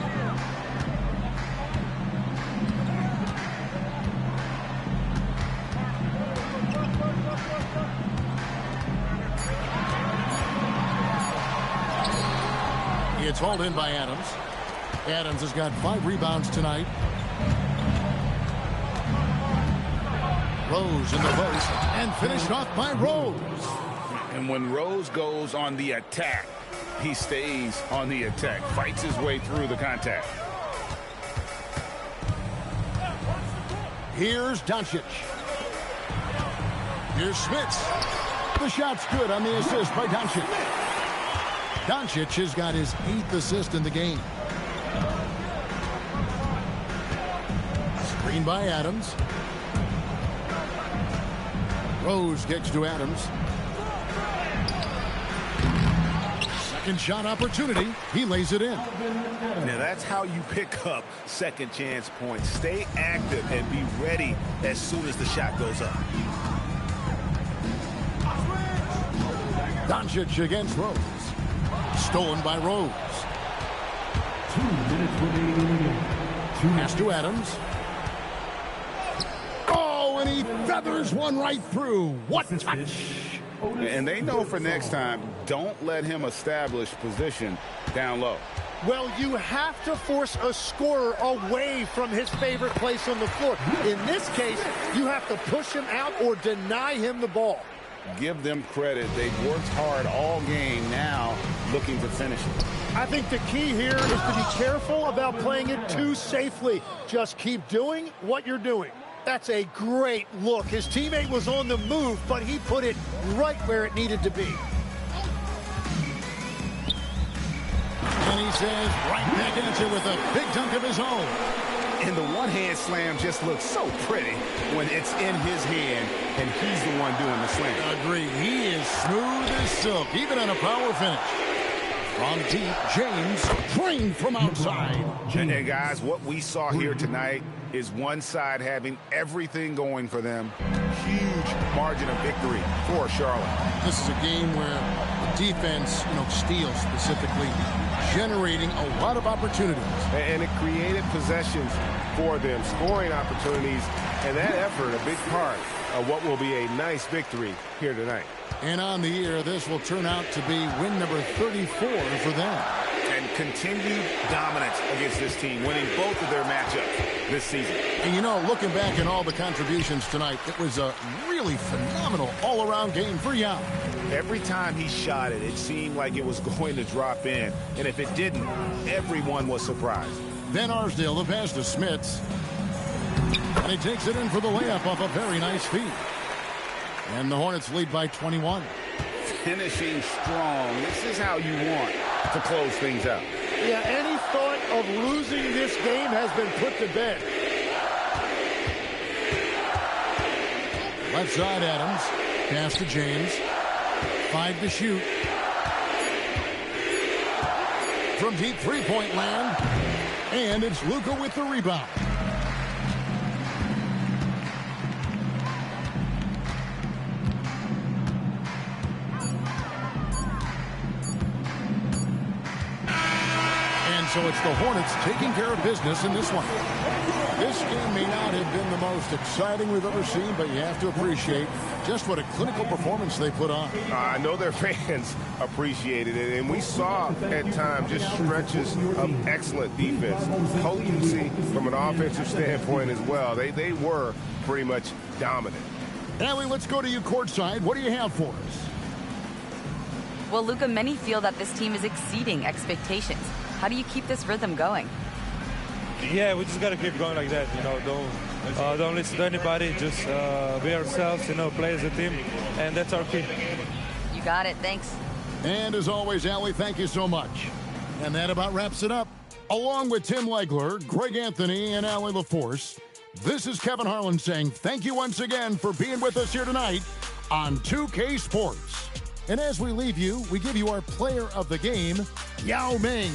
It's hauled in by Adams. Adams has got 5 rebounds tonight. Rose in the post and finished off by Rose. And when Rose goes on the attack, he stays on the attack, fights his way through the contact. Here's Doncic. Here's Smits. The shot's good on the assist by Doncic. Doncic has got his 8th assist in the game. Screen by Adams. Rose kicks to Adams. Second shot opportunity. He lays it in. Now that's how you pick up second chance points. Stay active and be ready as soon as the shot goes up. Doncic against Rose. Stolen by Rose. 2 minutes remaining. Pass to Adams. Oh, and he feathers one right through. What touch! And they know for next time, don't let him establish position down low. Well, you have to force a scorer away from his favorite place on the floor. In this case, you have to push him out or deny him the ball. Give them credit. They've worked hard all game, now looking to finish it. I think the key here is to be careful about playing it too safely. Just keep doing what you're doing. That's a great look. His teammate was on the move, but he put it right where it needed to be. And he says right back at you with a big dunk of his own. And the one-hand slam just looks so pretty when it's in his hand and he's the one doing the slam. Agree. He is smooth as silk, even on a power finish. From deep, James drained from outside. And guys, what we saw here tonight is one side having everything going for them. Huge margin of victory for Charlotte. This is a game where the defense, steals specifically, generating a lot of opportunities. And it created possessions for them, scoring opportunities, and that effort a big part of what will be a nice victory here tonight. And on the year, this will turn out to be win number 34 for them. And continued dominance against this team, winning both of their matchups this season. And looking back at all the contributions tonight, it was a really phenomenal all-around game for Yao. Every time he shot it, it seemed like it was going to drop in. And if it didn't, everyone was surprised. Van Arsdale, the pass to Smits. And he takes it in for the layup off a very nice feed. And the Hornets lead by 21. Finishing strong. This is how you want to close things out. Yeah, any thought of losing this game has been put to bed. Left side, Adams. Pass to James. 5 to shoot. From deep three-point land. And it's Luka with the rebound. So it's the Hornets taking care of business in this one. This game may not have been the most exciting we've ever seen, but you have to appreciate just what a clinical performance they put on. I know their fans appreciated it, and we saw at times just stretches of excellent defense. Potency from an offensive standpoint as well. They were pretty much dominant. Allie, let's go to you courtside. What do you have for us? Well, Luka, many feel that this team is exceeding expectations. How do you keep this rhythm going? Yeah, we just got to keep going like that. Don't listen to anybody. Just be ourselves, play as a team. And that's our key. You got it. Thanks. And as always, Allie, thank you so much. And that about wraps it up. Along with Tim Legler, Greg Anthony, and Allie LaForce, this is Kevin Harlan saying thank you once again for being with us here tonight on 2K Sports. And as we leave you, we give you our player of the game, Yao Ming.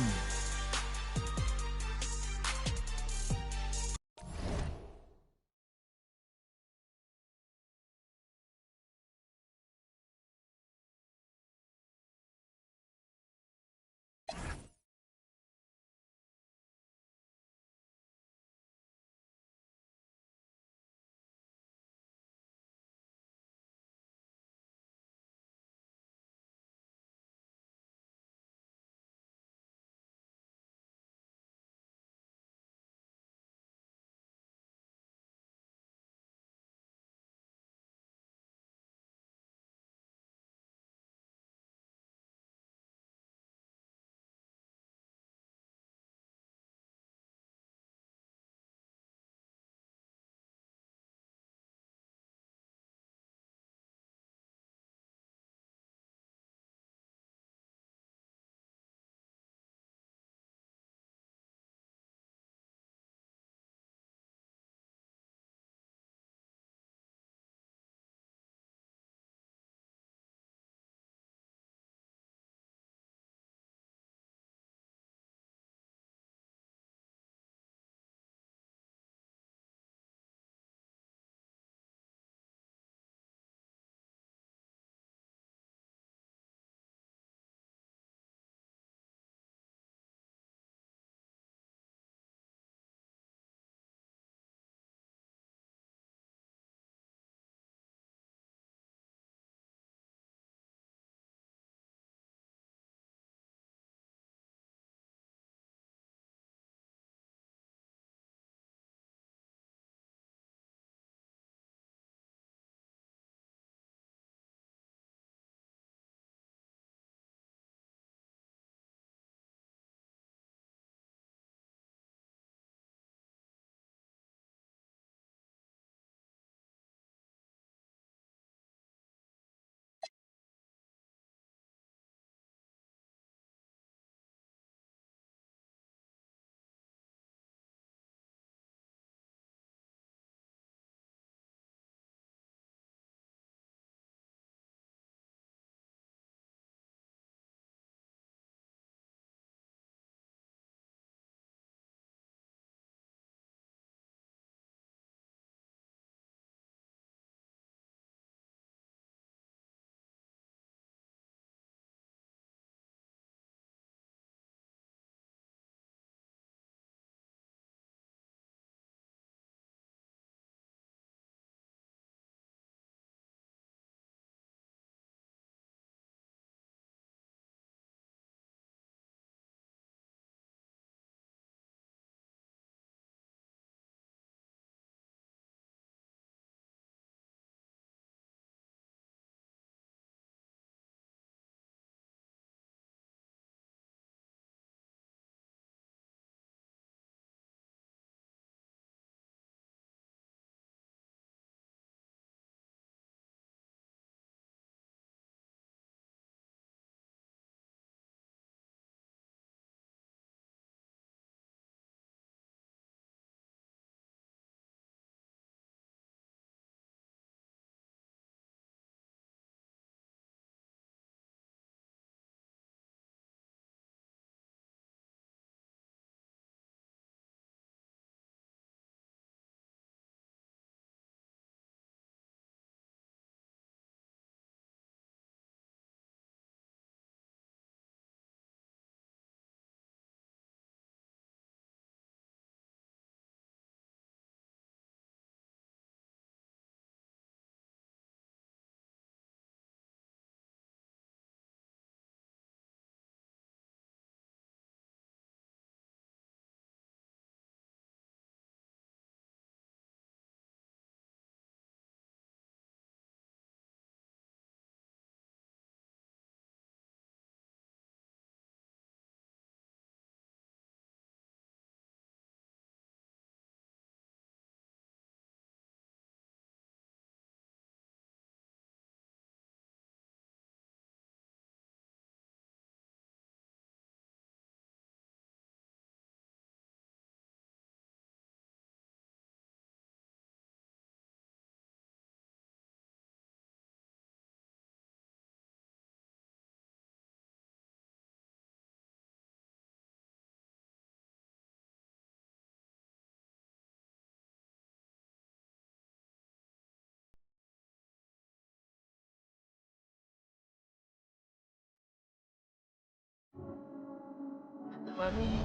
Money,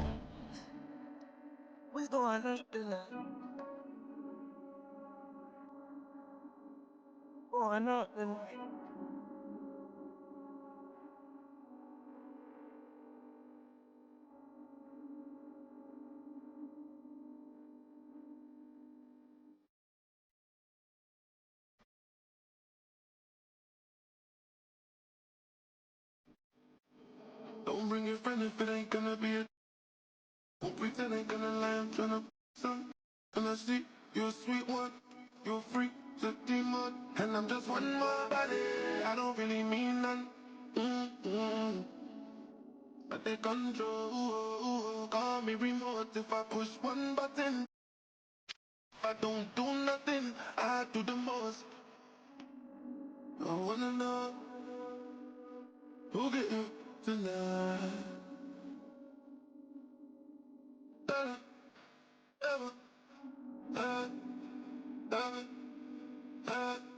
we going up tonight. Going up tonight. Don't bring your friend if it ain't gonna be a. Won't pretend ain't gonna lie, I'm tryna some. And I see you're a sweet one, you're a freak, a demon. And I'm just one more body, I don't really mean none. I take control, call me remote if I push one button. I don't do nothing, I do the most. I wanna know who get you tonight. Ever, ever, ever.